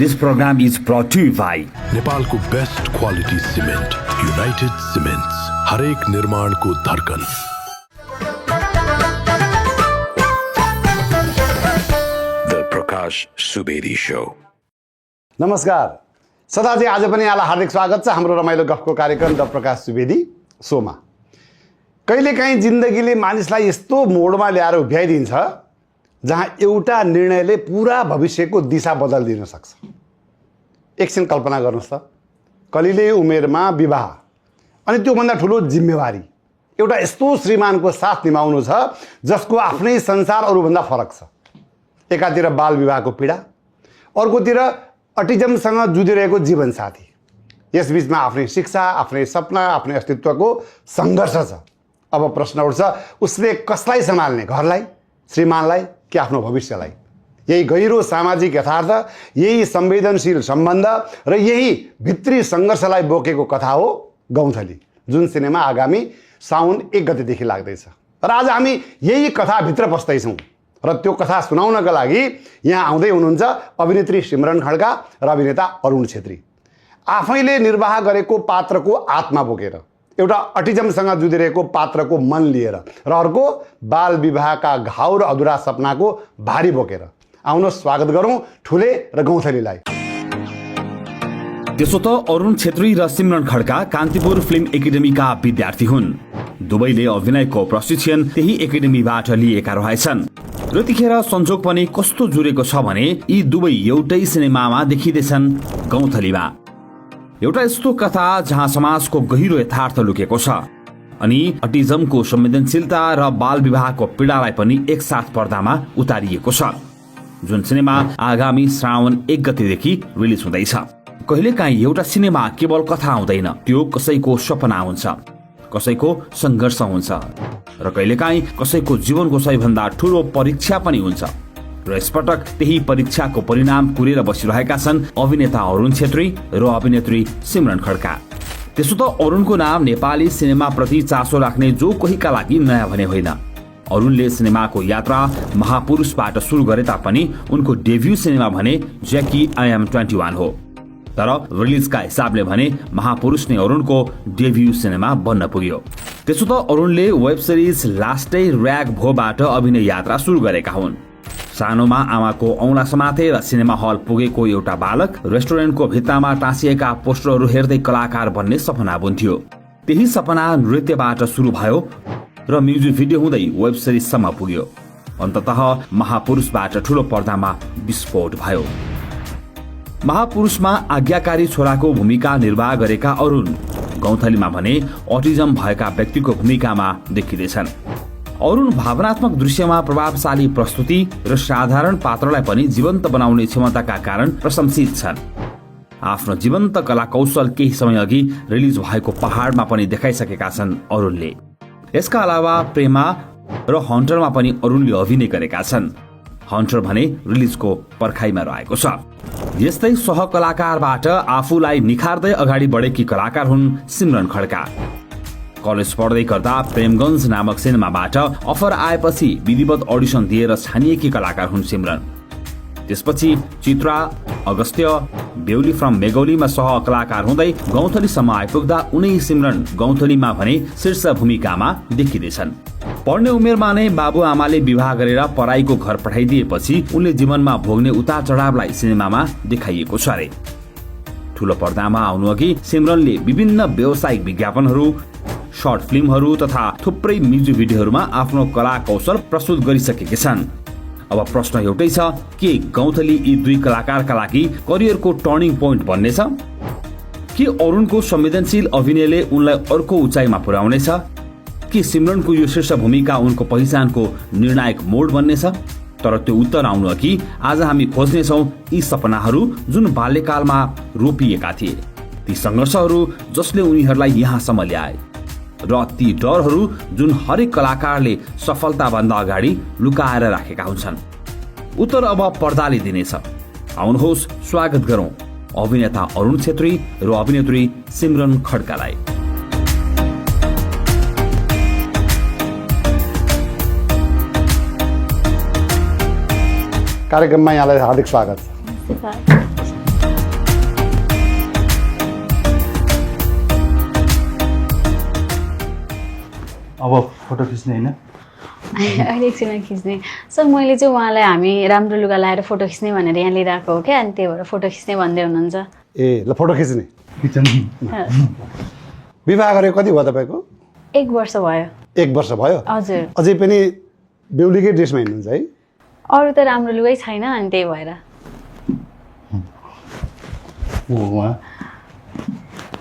This program is brought to you by नेपालको best quality cement United cements, हरेक निर्माणको धड्कन। The Prakash Subedi Show. नमस्कार, सदाजी आज पनि यहाँलाई हार्दिक स्वागत छ हाम्रो रमाइलो गफको कार्यक्रम द प्रकाश सुवेदी शोमा। कहिलेकाहीँ जिन्दगीले मानिसलाई यस्तो मोडमा ल्याएर उभ्याइदिन्छ जहाँ एउटा निर्णयले पूरा भविष्यको दिशा बदलिदिन सक्छ। एकछिन कल्पना गर्नुहोस् त, कलिले उमेरमा विवाह अनि त्योभन्दा ठुलो जिम्मेवारी, एउटा यस्तो श्रीमानको साथ निभाउनु छ जसको आफ्नै संसार अरूभन्दा फरक छ। एकातिर बाल विवाहको पीडा, अर्कोतिर अटिजमसँग जुधिरहेको जीवनसाथी, यसबीचमा आफ्नै शिक्षा, आफ्नै सपना, आफ्नै अस्तित्वको सङ्घर्ष छ। अब प्रश्न उठ्छ, उसले कसलाई सम्हाल्ने? घरलाई, श्रीमानलाई कि आफ्नो भविष्यलाई? यही गहिरो सामाजिक यथार्थ, यही संवेदनशील सम्बन्ध र यही भित्री सङ्घर्षलाई बोकेको कथा हो गौँथली, जुन सिनेमा आगामी साउन 1 गतेदेखि लाग्दैछ। र आज हामी यही कथाभित्र बस्दैछौँ र त्यो कथा सुनाउनका लागि यहाँ आउँदै हुनुहुन्छ अभिनेत्री सिमरन खड्का र अभिनेता अरुण छेत्री। आफैले निर्वाह गरेको पात्रको आत्मा बोकेर, एउटा अटिजमसँग जुधिरहेको पात्रको मन लिएर र अर्को बाल विवाहका घाउ र अधुरा सपनाको भारी बोकेर। आउनुहोस् स्वागत गरौँ ठुले र गौँथलीलाई। त्यसो त अरुण छेत्री र सिमरन खड्का कान्तिपुर फिल्म एकाडेमीका विद्यार्थी हुन्। दुवैले अभिनयको प्रशिक्षण त्यही एकाडेमीबाट लिएका रहेछन्। र त्यतिखेर संजोग पनि कस्तो जुरेको छ भने यी दुवै एउटै सिनेमामा देखिँदैछन्, गौँथलीमा। एउटा यस्तो कथा जहाँ समाजको गहिरो यथार्थ लुकेको छ अनि अटिजमको संवेदनशीलता र बाल विवाहको पीडालाई पनि एकसाथ पर्दामा उतारिएको छ, जुन सिनेमा आगामी श्रावण 1 गतेदेखि रिलिज हुँदैछ। कहिलेकाहीँ एउटा सिनेमा केवल कथा हुँदैन, त्यो कसैको सपना हुन्छ, कसैको सङ्घर्ष हुन्छ र कहिलेकाहीँ कसैको जीवनको सबैभन्दा ठुलो परीक्षा पनि हुन्छ। र यसपटक त्यही परीक्षाको परिणाम कुरेर बसिरहेका छन् अभिनेता अरुण छेत्री र अभिनेत्री सिमरन खड्का। त्यसो त अरुणको नाम नेपाली सिनेमाप्रति चासो राख्ने जो कोहीका लागि नयाँ भने होइन। अरुणले सिनेमाको यात्रा महापुरुषबाट सुरु गरे तापनि उनको डेब्यू सिनेमा भने ज्याकी आई एम 21 हो। तर रिलिजका हिसाबले भने महापुरुष नै अरुणको डेब्यू सिनेमा बन्न पुग्यो। त्यसो त अरुणले वेब सिरिज लास्टै र्याग भोबाट अभिनय यात्रा सुरु गरेका हुन्। सानोमा आमाको औँला समाते र सिनेमा हल पुगेको एउटा बालक रेस्टुरेन्टको भित्तामा टाँसिएका पोस्टरहरू हेर्दै कलाकार बन्ने सपना बुन्थ्यो। त्यही सपना नृत्यबाट सुरु भयो र म्युजिक भिडियो हुँदै वेब सिरिजसम्म पुग्यो। अन्ततः महापुरुषबाट ठुलो पर्दामा विस्फोट भयो। महापुरुषमा आज्ञाकारी छोराको भूमिका निर्वाह गरेका अरुण गौँथलीमा भने अटिजम भएका व्यक्तिको भूमिकामा देखिँदैछन्। अरुण भावनात्मक दृश्यमा प्रभावशाली प्रस्तुति र साधारण पात्रलाई पनि जीवन्त बनाउने क्षमताका कारण प्रशंसित छन्। आफ्नो जीवन्त कला कौशल केही समय अघि रिलिज भएको पहाडमा पनि देखाइसकेका छन् अरुणले। यसका अलावा प्रेमा र हन्टरमा पनि अरुणले अभिनय गरेका छन्। हन्टर भने रिलिजको पर्खाइमा रहेको छ। यस्तै सहकलाकारबाट आफूलाई निखार्दै अगाडि बढेकी कलाकार हुन् सिमरन खड्का। कलेज पढ्दै गर्दा प्रेमगञ्ज नामक सिनेमाबाट अफर आएपछि विधिवत अडिसन दिएर छानिएकी कलाकार हुन् सिमरन। त्यसपछि चित्रा, अगस्त्य, बेहुली फ्रम मेगौलीमा सह कलाकार हुँदै गौँथलीसम्म आइपुग्दा उनै सिमरन गौँथलीमा भने शीर्ष भूमिकामा देखिँदैछन्। पढ्ने उमेरमा नै बाबु आमाले विवाह गरेर पढाइको घर पठाइदिएपछि उनले जीवनमा भोग्ने उतार चढावलाई सिनेमामा देखाइएको छ अरे। ठुलो पर्दामा आउनु अघि सिमरनले विभिन्न व्यावसायिक विज्ञापनहरू, सर्ट फिल्महरू तथा थुप्रै म्युजिक भिडियोहरूमा आफ्नो कला कौशल प्रस्तुत गरिसकेका छन्। अब प्रश्न एउटै छ, के गौँथली यी दुई कलाकारका लागि करियरको टर्निङ पोइन्ट बन्नेछ? के अरुणको संवेदनशील अभिनयले उनलाई अर्को उचाइमा पुर्याउनेछ? के सिमरनको यो शीर्ष भूमिका उनको पहिचानको निर्णायक मोड बन्नेछ? तर त्यो उत्तर आउनु अघि आज हामी खोज्नेछौँ यी सपनाहरू जुन बाल्यकालमा रोपिएका थिए, ती सङ्घर्षहरू जसले उनीहरूलाई यहाँसम्म ल्याए र ती डरहरू जुन हरेक कलाकारले सफलताभन्दा अगाडि लुकाएर राखेका हुन्छन्। उत्तर अब पर्दाले दिनेछ। आउनुहोस् स्वागत गरौँ अभिनेता अरुण छेत्री र अभिनेत्री सिमरन खड्कालाई। कार्यक्रममा यहाँलाई हार्दिक स्वागत छ। अब फोटो खिच्ने होइन अहिले एकछिनमा खिच्ने सर मैले चाहिँ उहाँलाई हामी राम्रो लुगा लाएर फोटो खिच्ने भनेर यहाँ लिइरहेको हो क्या अनि त्यही भएर फोटो खिच्ने भन्दै हुनुहुन्छ ए ल फोटो खिच्ने किचन विवाह गरेको कति भयो तपाईँको 1 वर्ष भयो 1 वर्ष भयो हजुर अझै पनि बेहुलीकै ड्रेसमा हिँड्नुहुन्छ है अरू त राम्रो लुगै छैन अनि त्यही भएर उहाँ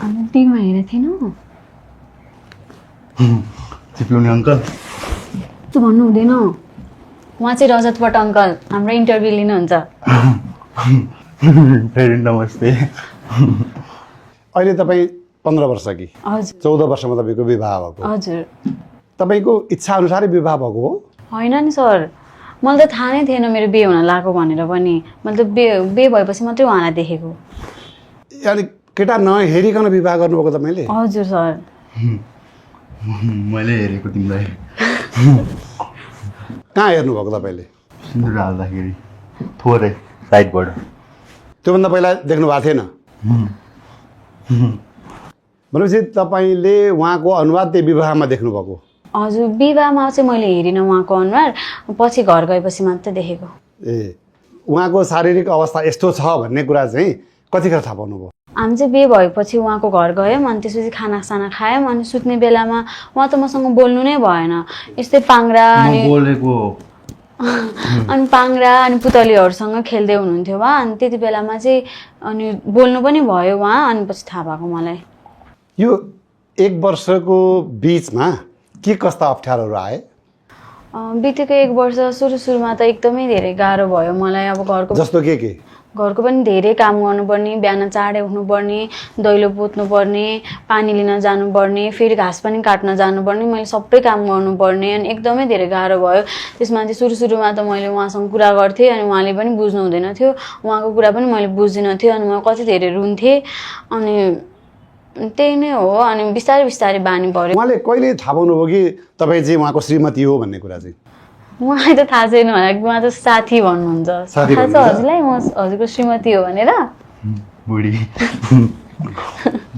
अनि टिभीमा हेरेको थिएन चिप्लुने अङ्कल त्यो भन्नु हुँदैन उहाँ चाहिँ रजत भट्ट अङ्कल हाम्रो इन्टरभ्यू लिनुहुन्छ फेरि नमस्ते अहिले तपाईँ 15 वर्ष कि हजुर 14 वर्षमा तपाईँको विवाह भएको हजुर तपाईँको इच्छा अनुसारै विवाह भएको हो होइन नि सर मलाई त थाहा नै थिएन मेरो बिहे हुन लागेको भनेर पनि मैले त बिहे भएपछि मात्रै उहाँलाई देखेको अनि केटा नहेरिकन विवाह गर्नुभएको तपाईँले हजुर सर मैले हेरेको तिमीलाई कहाँ हेर्नुभएको तपाईँले सिन्दुर हाल्दाखेरि थोरै साइडबाट त्योभन्दा पहिला देख्नु भएको थिएन भनेपछि तपाईँले उहाँको अनुहार त्यही विवाहमा देख्नुभएको हजुर विवाहमा चाहिँ मैले हेरिनँ उहाँको अनुहार पछि घर गएपछि मात्रै देखेको ए उहाँको शारीरिक अवस्था यस्तो छ भन्ने कुरा चाहिँ कतिखेर थाहा पाउनुभयो हामी चाहिँ बिहे भएपछि उहाँको घर गयौँ अनि त्यसपछि खानासाना खायौँ अनि सुत्ने बेलामा उहाँ त मसँग बोल्नु नै भएन यस्तै पाङ्रा अनि बोलेको अनि पाङ्रा अनि पुतलीहरूसँग खेल्दै हुनुहुन्थ्यो उहाँ अनि त्यति बेलामा चाहिँ अनि बोल्नु पनि भयो उहाँ अनि पछि थाहा भएको मलाई यो 1 वर्षको बिचमा के कस्ता अप्ठ्यारोहरू आए बितेको 1 वर्ष सुरुमा त एकदमै धेरै गाह्रो भयो मलाई अब जस्तो के घरको पनि धेरै काम गर्नुपर्ने बिहान चाँडै उठ्नुपर्ने दैलो पोत्नुपर्ने पानी लिन जानुपर्ने फेरि घाँस पनि काट्न जानुपर्ने मैले सबै काम गर्नुपर्ने अनि एकदमै धेरै गाह्रो भयो त्यसमा चाहिँ सुरुमा त मैले उहाँसँग कुरा गर्थेँ अनि उहाँले पनि बुझ्नु हुँदैन थियो उहाँको कुरा पनि मैले बुझ्दिनँ थियो अनि म कति धेरै रुन्थेँ अनि त्यही नै हो अनि बिस्तारै बानी पर्यो उहाँले कहिले थाहा पाउनुभयो कि तपाईँ चाहिँ उहाँको श्रीमती हो भन्ने कुरा चाहिँ उहाँलाई त थाहा छैन होला उहाँ त साथी भन्नुहुन्छ थाहा छ हजुरलाई म हजुरको श्रीमती हो भनेर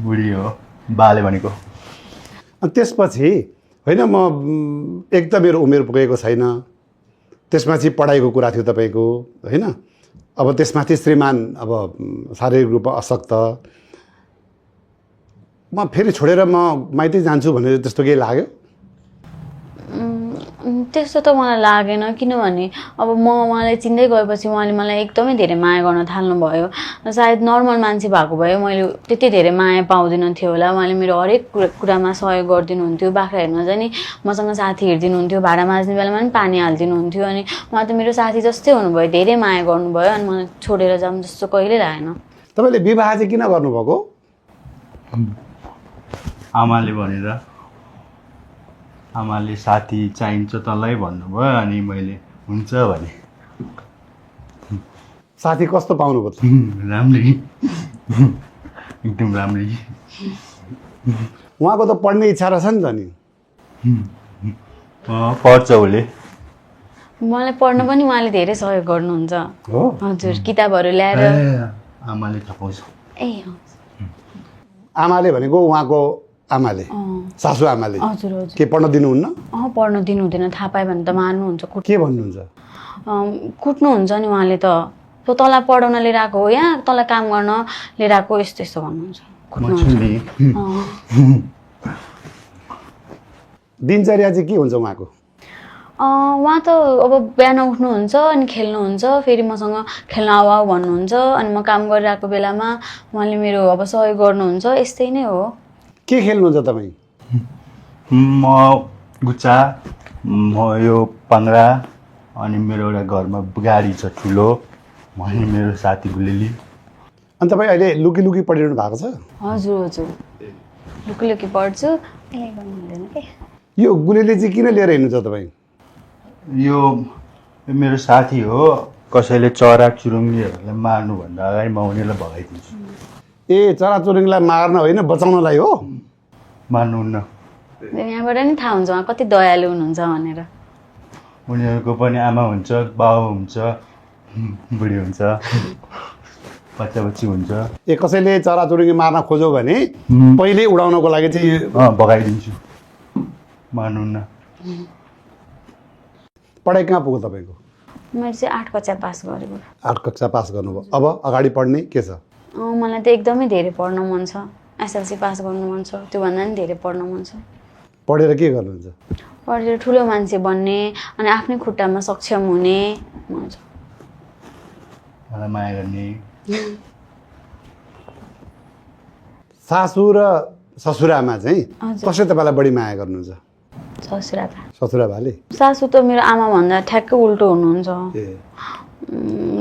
बुढी हो बाले भनेको अनि त्यसपछि होइन म एक त मेरो उमेर पुगेको छैन त्यसमाथि पढाइको कुरा थियो तपाईँको होइन अब त्यसमाथि श्रीमान अब शारीरिक रूपमा अशक्त म फेरि छोडेर म माइती जान्छु भनेर त्यस्तो केही लाग्यो त्यस्तो त मलाई लागेन किनभने अब म उहाँलाई चिन्दै गएपछि उहाँले मलाई एकदमै धेरै माया गर्न थाल्नुभयो सायद नर्मल मान्छे भएको भए मैले त्यति धेरै माया पाउँदिनँ थियो होला उहाँले मेरो हरेक कुरामा सहयोग गरिदिनुहुन्थ्यो बाख्रा हेर्न जाने मसँग साथी हेरिदिनुहुन्थ्यो भाँडा माझ्ने बेलामा पनि पानी हालिदिनुहुन्थ्यो अनि उहाँ त मेरो साथी जस्तै हुनुभयो धेरै माया गर्नुभयो अनि मलाई छोडेर जाऊँ जस्तो कहिले लागेन तपाईँले विवाह चाहिँ किन गर्नुभएको आमाले भनेर आमाले साथी चाहिन्छ तँलाई भन्नुभयो अनि मैले हुन्छ भने साथी कस्तो पाउनुभयो राम्रै एकदम राम्रै उहाँको त पढ्ने इच्छा रहेछ नि त नि पढ्छ उसले मलाई पढ्न पनि उहाँले धेरै सहयोग गर्नुहुन्छ हो हजुर किताबहरू ल्याएर आमाले थाहा पाउँछ ए आमाले भनेको उहाँको आमाले सासू आमाले हजुर हजुर के पढ्न दिनुहुन्न पढ्न दिनुहुँदैन थाहा पायो भने त मार्नुहुन्छ के भन्नुहुन्छ कुट्नुहुन्छ नि उहाँले त तँलाई पढाउन लिएर आएको हो यहाँ तँलाई काम गर्न लिएर आएको यस्तो यस्तो भन्नुहुन्छ दिनचर्या चाहिँ के हुन्छ उहाँको उहाँ त अब बिहान उठ्नुहुन्छ अनि खेल्नुहुन्छ फेरि मसँग खेल्न आऊ भन्नुहुन्छ अनि म काम गरिरहेको बेलामा उहाँले मेरो अब सहयोग गर्नुहुन्छ यस्तै नै हो के खेल्नुहुन्छ तपाईँ म गुच्चा म यो पाङ्रा अनि मेरो एउटा घरमा गाडी छ ठुलो अनि मेरो साथी गुलेली अनि तपाईँ अहिले लुकी लुकी पढिरहनु भएको छ हजुर हजुर लुकी लुकी पढ्छु यसलाई गर्नु हुँदैन के यो गुलेली चाहिँ किन लिएर हिँड्नुहुन्छ तपाईँ यो मेरो साथी हो कसैले चरा चुरुङ्गीहरूलाई मार्नुभन्दा अगाडि म उनीहरूलाई भगाइदिन्छु ए चराचुरुङ्गीलाई मार्न होइन बचाउनलाई हो मार्नुहुन्न यहाँबाट नि थाहा हुन्छ उहाँ कति दयालु हुनुहुन्छ भनेर उनीहरूको पनि आमा हुन्छ बाबु हुन्छ बुढी हुन्छ बच्चा बच्ची हुन्छ ए कसैले चराचुरुङ्गी मार्न खोज्यो भने पहिले उडाउनको लागि चाहिँ भगाइदिन्छु मान्नु न। पढाइ कहाँ पुग्यो तपाईँको? मैले चाहिँ 8 कक्षा पास गरेको। 8 कक्षा पास गर्नुभयो। अब अगाडि पढ्ने के छ? मलाई त एकदमै धेरै पढ्न मन छ। एसएलसी पास गर्नु मन छ, त्योभन्दा नि धेरै पढ्न मन छ। पढेर के गर्नुहुन्छ? पढेर ठुलो मान्छे बन्ने अनि आफ्नै खुट्टामा सक्षम हुने मन छ। मलाई माया गर्ने। सासू र ससुरामा चाहिँ हजुर। कसले तपाईँलाई बढी माया गर्नुहुन्छ? ससुराबा। ससुराबाले? सासू त मेरो आमाभन्दा ठ्याक्कै उल्टो हुनुहुन्छ। ए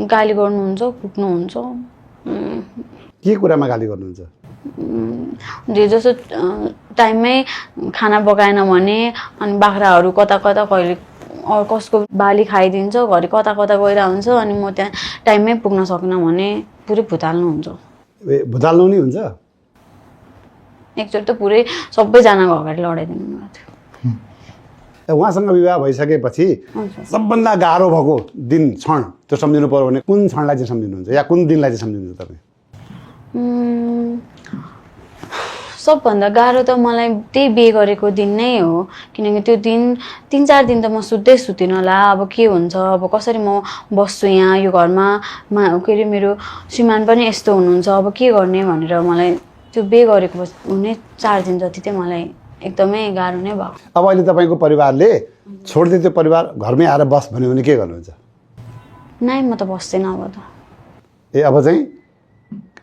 गाली गर्नुहुन्छ, कुट्नुहुन्छ। के कुरामा गाली गर्नुहुन्छ? जे जसो टाइममै खाना पकाएन भने अनि बाख्राहरू कता कता कहिले कसको बाली खाइदिन्छ, घरि कता कता गइरहेको हुन्छ अनि म त्यहाँ टाइममै पुग्न सकिनँ भने पुरै भुताल्नुहुन्छ। ए भुताल्नु नि हुन्छ? एकचोटि त पुरै सबैजनाको अगाडि लडाइदिनु भएको थियो। उहाँसँग विवाह भइसकेपछि हजुर। सबभन्दा गाह्रो भएको दिन क्षण त्यो सम्झिनु पर्यो भने कुन क्षणलाई चाहिँ सम्झिनुहुन्छ या कुन दिनलाई चाहिँ सम्झिनुहुन्छ तपाईँ? सबभन्दा गाह्रो त मलाई त्यही बिहे गरेको दिन नै हो, किनकि त्यो दिन 3-4 दिन त म सुत्दै सुतिनँ होला। अब के हुन्छ, अब कसरी म बस्छु यहाँ यो घरमा, के अरे मेरो श्रीमान पनि यस्तो हुनुहुन्छ, अब के गर्ने भनेर मलाई त्यो बिहे गरेको हुने 4 दिन जति चाहिँ मलाई एकदमै गाह्रो नै भयो। अब अहिले तपाईँको परिवारले छोड्दै त्यो परिवार घरमै आएर बस भन्यो भने के गर्नुहुन्छ? नाइ म त बस्दैन अब त। ए अब चाहिँ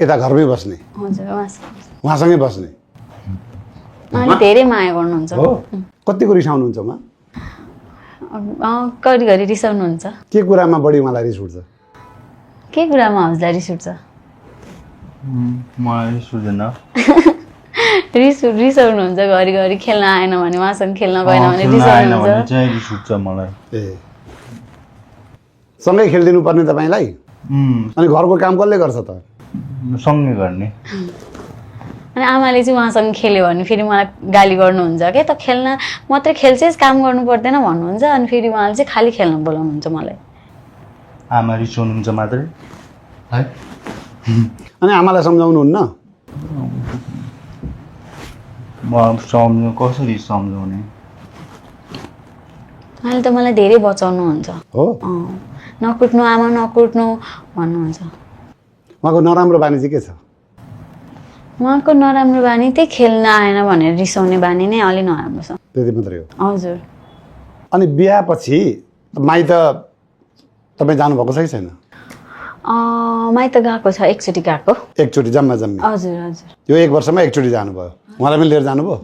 यता घरमै बस्ने? हजुर उहाँसँगै बस्ने? उहाँले धेरै माया गर्नुहुन्छ। हो? कतिको रिसाउनुहुन्छ उहाँ? घरिघरि रिसाउनुहुन्छ। के कुरामा बढी उहाँलाई रिस उठ्छ? के कुरामा हजुरलाई रिस उठ्छ? मलाई रिस उठ्दैन। रिसाउनुहुन्छ घरिघरि खेल्न आएन भने, उहाँसँग खेल्न गएन भने खेल्न आएन भने रिसाउनुहुन्छ। चाहिँ रिस उठ्छ मलाई। ए सँगै खेलिदिनु पर्ने तपाईँलाई? अनि घरको काम कसले गर्छ त? सँगै गर्ने। अनि आमाले चाहिँ उहाँसँग खेल्यो भने फेरि मलाई गाली गर्नुहुन्छ क्या, त खेल्न मात्रै खेल्छस्, काम गर्नु पर्दैन भन्नुहुन्छ। अनि फेरि उहाँले चाहिँ खालि खेल्न बोलाउनुहुन्छ मलाई। आमा रिसाउनुहुन्छ मात्रै है। अनि आमालाई सम्झाउनुहुन्न? म सम्झनु कसरी सम्झाउने? उहाँले त मलाई धेरै बचाउनुहुन्छ। हो? नकुट्नु आमा, नकुट्नु भन्नुहुन्छ। उहाँको नराम्रो बानी चाहिँ के छ? उहाँको नराम्रो बानी त्यही खेल्न आएन भनेर रिसाउने बानी नै अलि नराम्रो छ। त्यति मात्रै हो? हजुर। अनि बिहापछि माइत तपाईँ जानुभएको छ कि छैन? माइत गएको छ, एकचोटि गएको। एकचोटि जम्मा जम्मी? हजुर हजुर। यो 1 वर्षमा एकचोटि जानुभयो? उहाँलाई पनि लिएर जानुभयो?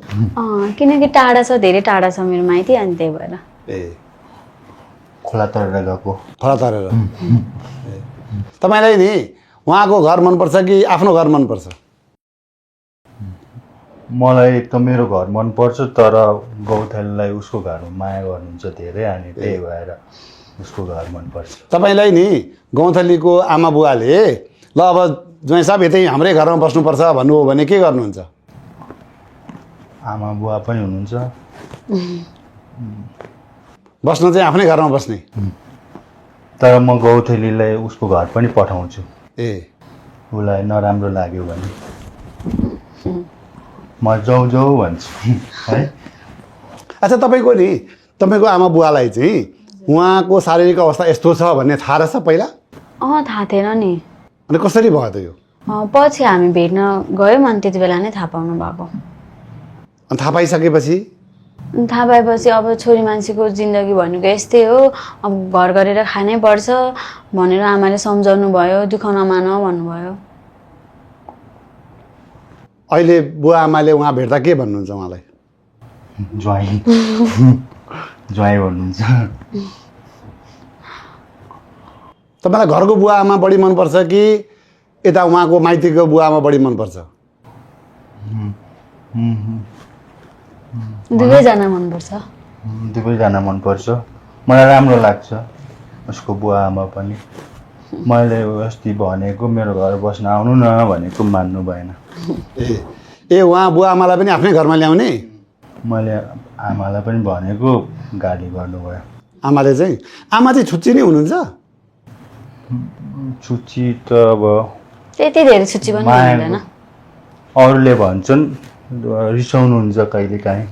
किनकि टाढा छ, धेरै टाढा छ मेरो माइती, अनि त्यही भएर। ए खोला तरेर गएको। खोला तरेर? तपाईँलाई नि उहाँको घर मनपर्छ कि आफ्नो घर मनपर्छ? मलाई त मेरो घर मनपर्छ, तर गौथलीलाई उसको घरमा माया गर्नुहुन्छ धेरै, अनि त्यही भएर उसको घर मनपर्छ। तपाईँलाई नि गौँथलीको आमा बुवाले ल अब ज्वाइँ साहब यतै हाम्रै घरमा बस्नुपर्छ भन्नुभयो भने के गर्नुहुन्छ? आमा बुवा पनि हुनुहुन्छ। बस्न चाहिँ आफ्नै घरमा बस्ने? तर म गौथलीलाई उसको घर पनि पठाउँछु। ए उसलाई नराम्रो लाग्यो भने म जाउँ जाउँ भन्छु है। अच्छा तपाईँको नि तपाईँको आमा बुवालाई चाहिँ उहाँको शारीरिक अवस्था यस्तो छ भन्ने थाहा रहेछ पहिला? थाहा थिएन नि। अनि कसरी भयो त यो? पछि हामी भेट्न गयौँ अनि त्यति बेला नै थाहा पाउनु भएको। अनि थाहा पाइसकेपछि? थाहा पाएपछि अब छोरी मान्छेको जिन्दगी भनेको यस्तै हो, अब घर गरेर खानै पर्छ भनेर आमाले सम्झाउनु भयो, दुःख नमान भन्नुभयो। अहिले बुवा आमाले उहाँ भेट्दा के भन्नुहुन्छ उहाँलाई? ज्वाइँ ज्वाइँ भन्नुहुन्छ। तपाईँलाई घरको बुवा आमा बढी मनपर्छ कि यता उहाँको माइतीको बुवा आमा बढी मनपर्छ? दुवैजना मनपर्छ। दुवैजना मनपर्छ। मलाई राम्रो लाग्छ उसको बुवा आमा पनि। मैले अस्ति भनेको मेरो घर बस्न आउनु न भनेको मान्नु भएन। ए उहाँ बुवा आमालाई पनि आफ्नै घरमा ल्याउने? मैले आमालाई पनि भनेको गाली गर्नुभयो। आमाले चाहिँ? आमा चाहिँ छुच्ची नै हुनुहुन्छ? छुच्ची त अब त्यति धेरै छुच्ची पनि हुँदैन। अरूले भन्छन् रिसाउनुहुन्छ कहिलेकाहीँ।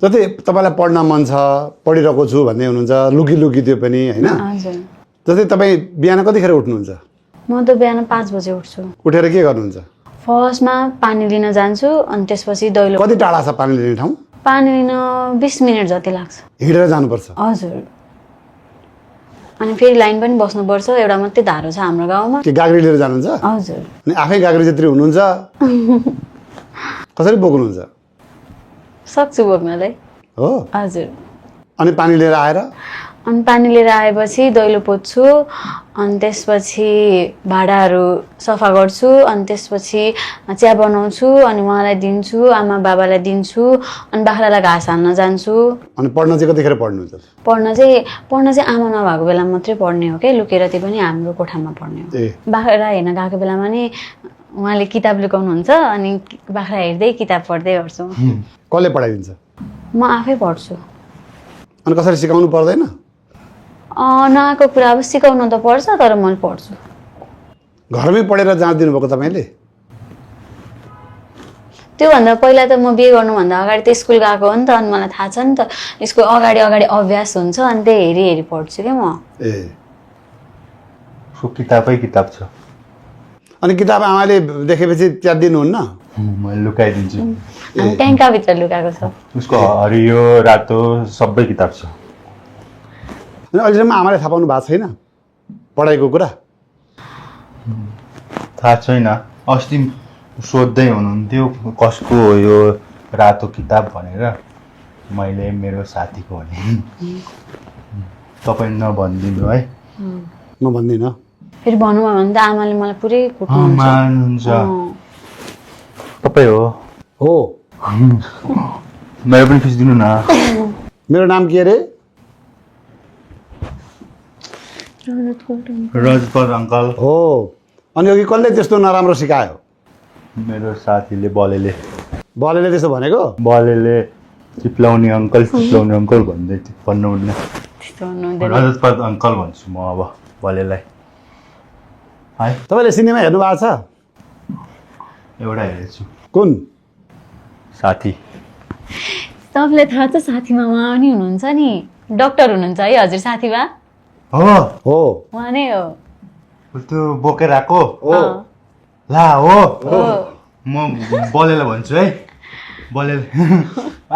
जस्तै तपाईँलाई पढ्न मन छ पढिरहेको छु भन्दै हुनुहुन्छ लुकी लुकी त्यो पनि होइन हजुर जस्तै तपाईँ बिहान कतिखेर उठ्नुहुन्छ म त बिहान 5 बजे उठ्छु उठेर के गर्नुहुन्छ फर्स्टमा पानी लिन जान्छु अनि त्यसपछि दैलो कति टाढा छ पानी लिने ठाउँ पानी लिन 20 मिनट जति लाग्छ हिँडेर जानुपर्छ हजुर अनि फेरि लाइन पनि बस्नुपर्छ एउटा मात्रै धारो छ हाम्रो गाउँमा के गाग्री लिएर जानुहुन्छ हजुर अनि आफै गाग्री जत्री हुनुहुन्छ कसरी बोक्नुहुन्छ सक्छु बोक्नलाई हो हजुर अनि पानी लिएर आएर अनि पानी लिएर आएपछि दैलो पोत्छु अनि त्यसपछि भाँडाहरू सफा गर्छु अनि त्यसपछि चिया बनाउँछु अनि उहाँलाई दिन्छु आमा बाबालाई दिन्छु अनि बाख्रालाई घाँस हाल्न जान्छु अनि पढ्न चाहिँ कतिखेर पढ्नुहुन्छ पढ्न चाहिँ आमा नभएको बेला मात्रै पढ्ने हो क्या लुकेर त्यो पनि हाम्रो कोठामा पढ्ने हो ए बाख्रा हेर्न गएको बेलामा नि उहाँले किताब लुकाउनुहुन्छ अनि बाख्रा हेर्दै किताब पढ्दै गर्छु कसले पढाइदिन्छ म आफै पढ्छु अनि कसरी सिकाउनु पर्दैन नआएको कुरा अब सिकाउनु त पर्छ तर मैले पढ्छु घरमै पढेर जाँच दिनुभएको तपाईँले त्योभन्दा पहिला त म बिहे गर्नुभन्दा अगाडि त स्कुल गएको हो नि त अनि मलाई थाहा छ नि त स्कुल अगाडि अभ्यास हुन्छ अनि त्यही हेरी हेरी पढ्छु क्या म ए उसको किताबै किताब छ अनि किताब आमाले देखेपछि त्याग दिनुहुन्न मैले लुकाइदिन्छु अनि ट्याङ्काभित्र लुकाएको छ उसको हरियो रातो सबै किताब छ अनि अहिलेसम्म आमाले थाहा पाउनु भएको छैन पढाइको कुरा थाहा छैन अस्ति सोध्दै हुनुहुन्थ्यो कसको हो यो रातो किताब भनेर मैले मेरो साथीको भने तपाईँ नभनिदिनु है म भन्दिनँ फेरि भनौँ भने त आमाले मलाई पुरै कुट्नुहुन्छ मान्नुहुन्छ तपाईँ हो मेरो पनि खिचिदिनु न मेरो नाम के अरे रजपत अङ्कल हो अनि अघि कसले त्यस्तो नराम्रो सिकायो मेरो साथीले बलेले त्यसो भनेको बलेले चिप्लाउने अङ्कल भन्दै थियो भन्नुहुन्न त्यस्तो भन्नु हुँदैन रजपत अङ्कल भन्छु म अब बलेलाई है तपाईँले सिनेमा हेर्नु भएको छ एउटा हेरेछु कुन साथी तपाईँलाई थाहा छ साथीमा उहाँ पनि हुनुहुन्छ नि डक्टर हुनुहुन्छ है हजुर साथीमा हो उहाँ नै हो त्यो बोकेर आएको हो ला हो म बलेलाई भन्छु है बलेले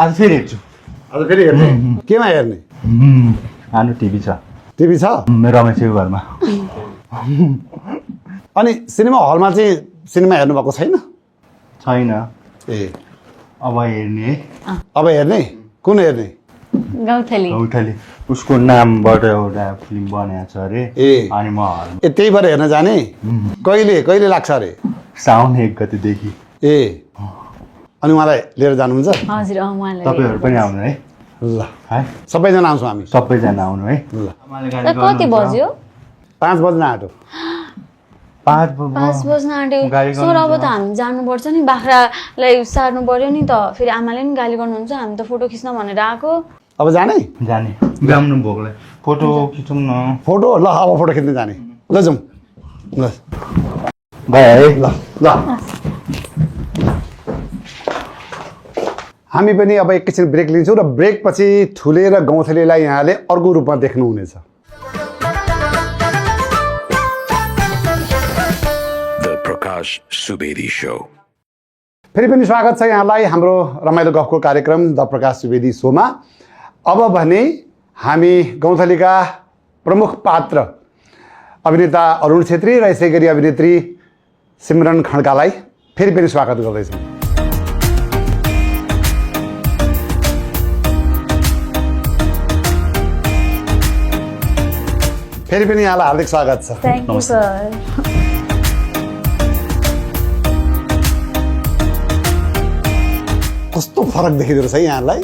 आज फेरि हेर्छु आज फेरि हेर्ने केमा हेर्ने सानो टिभी छ टिभी छ मेरो रमेशको घरमा अनि सिनेमा हलमा चाहिँ सिनेमा हेर्नुभएको छैन छैन ए अब हेर्ने है अब हेर्ने कुन हेर्ने गौथली गौथली उसको नामबाट एउटा फिल्म बनाएको छ अरे ए अनि म हलमा ए त्यही भएर हेर्न जाने कहिले लाग्छ अरे साउन 1 गतेदेखि ए अनि उहाँलाई लिएर जानुहुन्छ हजुर उहाँलाई तपाईँहरू पनि आउनु है ल है सबैजना आउँछौँ हामी सबैजना आउनु है ल त कति बज्यो 5 बज्न आँट्यो 5 5 बज्न आँट्यो गाली सर अब त हामी जानुपर्छ नि बाख्रालाई सार्नु पर्यो नि त फेरि आमाले पनि गाली गर्नुहुन्छ हामी त फोटो खिच्न भनेर आएको अब जाने जाने गाम्नु भोगलाई फोटो खिचौँ न फोटो ल अब फोटो खिच्न जाने ल जाउँ ल गयो है ल ल हामी पनि अब एकैछिन ब्रेक लिन्छौँ र ब्रेक पछि ठुले र गौँथलीलाई यहाँले अर्को रूपमा देख्नुहुनेछ The Prakash Subedi Show. फेरि पनि स्वागत छ यहाँलाई हाम्रो रमाइलो गफको कार्यक्रम द प्रकाश सुवेदी सोमा अब भने हामी गौँथलीका प्रमुख पात्र अभिनेता अरुण छेत्री र यसै गरी अभिनेत्री सिमरन खड्कालाई फेरि पनि स्वागत गर्दैछौँ फेरि पनि यहाँलाई हार्दिक स्वागत छ थ्याङ्क यू सर कस्तो फरक देखिँदो रहेछ है यहाँलाई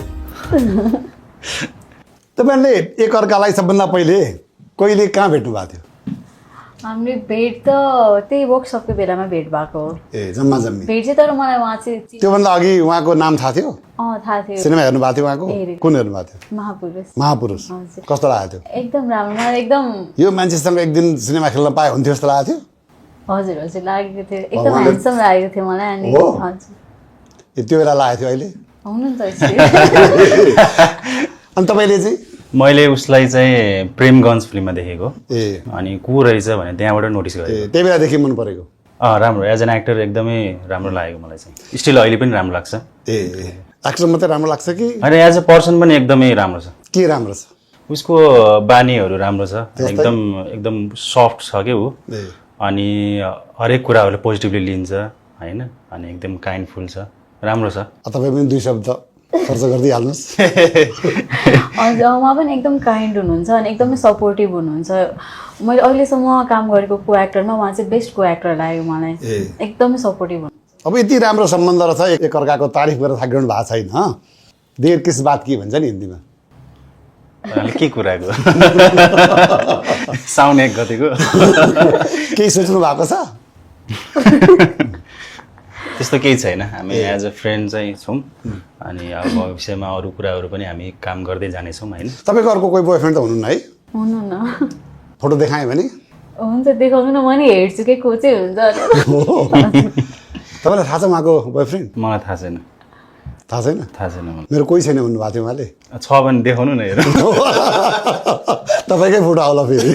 तपाईँहरूले एकअर्कालाई सबभन्दा पहिले कहिले कहाँ भेट्नु भएको थियो हाम्रो भेट त त्यही वर्कसपको बेलामा भेट भएको हो ए जम्मा जम्मी भेट चाहिँ तर मलाई उहाँ चाहिँ त्योभन्दा अघि उहाँको नाम थाहा थियो थाहा थियो सिनेमा हेर्नु भएको थियो उहाँको हेरेको। कुन हेर्नु भएको थियो महापुरुष महापुरुष हजुर। कस्तो लागेको थियो एकदम राम्रो मलाई एकदम यो मान्छेसँग एक दिन सिनेमा खेल्न पाए हुन्थ्यो जस्तो लागेको थियो हजुर हजुर लागेको थियो एकदम उहाँले- ह्यान्डसम लागेको थियो मलाई अनि हो? हजुर ए, त्यो बेला लागेको थियो अहिले हुनु नि त यस्तै। अनि तपाईँले चाहिँ मैले उसलाई चाहिँ प्रेमगञ्ज फिल्ममा देखेको ए अनि को रहेछ भने त्यहाँबाट नोटिस गरेँ। ए त्यही बेलादेखि मन परेको राम्रो एज एन एक्टर एकदमै राम्रो लागेको मलाई चाहिँ स्टिल अहिले पनि राम्रो लाग्छ। ए एक्टर मात्रै राम्रो लाग्छ कि होइन एज अ पर्सन पनि एकदमै राम्रो छ। के राम्रो छ उसको बानीहरू राम्रो छ एकदम एकदम सफ्ट छ क्या ऊ ए अनि हरेक कुराहरूले पोजिटिभली लिन्छ होइन अनि एकदम काइन्डफुल छ राम्रो छ। तपाईँ पनि 2 शब्द खर्च गर्दै हाल्नुहोस्। हजुर उहाँ पनि एकदम काइन्ड हुनुहुन्छ अनि एकदमै सपोर्टिभ हुनुहुन्छ। मैले अहिलेसम्म काम गरेको को एक्टरमा उहाँ चाहिँ बेस्ट को एक्टर लाग्यो मलाई एकदमै सपोर्टिभ हुनुहुन्छ। अब यति राम्रो सम्बन्ध रहेछ एकअर्काको तारिफ गरेर थाकिरहनु भएको छैन देर किस बात के भन्छ नि हिन्दीमा के कुराको साउन 1 गतिको केही सोच्नु भएको छ त्यस्तो केही छैन हामी एज अ फ्रेन्ड चाहिँ छौँ अनि अब भविष्यमा अरू कुराहरू पनि हामी काम गर्दै जानेछौँ होइन। तपाईँको अर्को कोही बोयफ्रेन्ड त हुनुहुन्न है हुनु न फोटो देखाएँ भने हुन्छ देखाउनु न म नि हेर्छु के को चाहिँ हुन्छ तपाईँलाई थाहा छ उहाँको बोयफ्रेन्ड मलाई थाहा छैन थाहा छैन मलाई मेरो कोही छैन भन्नुभएको थियो उहाँले छ भने देखाउनु न हेरौँ तपाईँकै फोटो आउला फेरि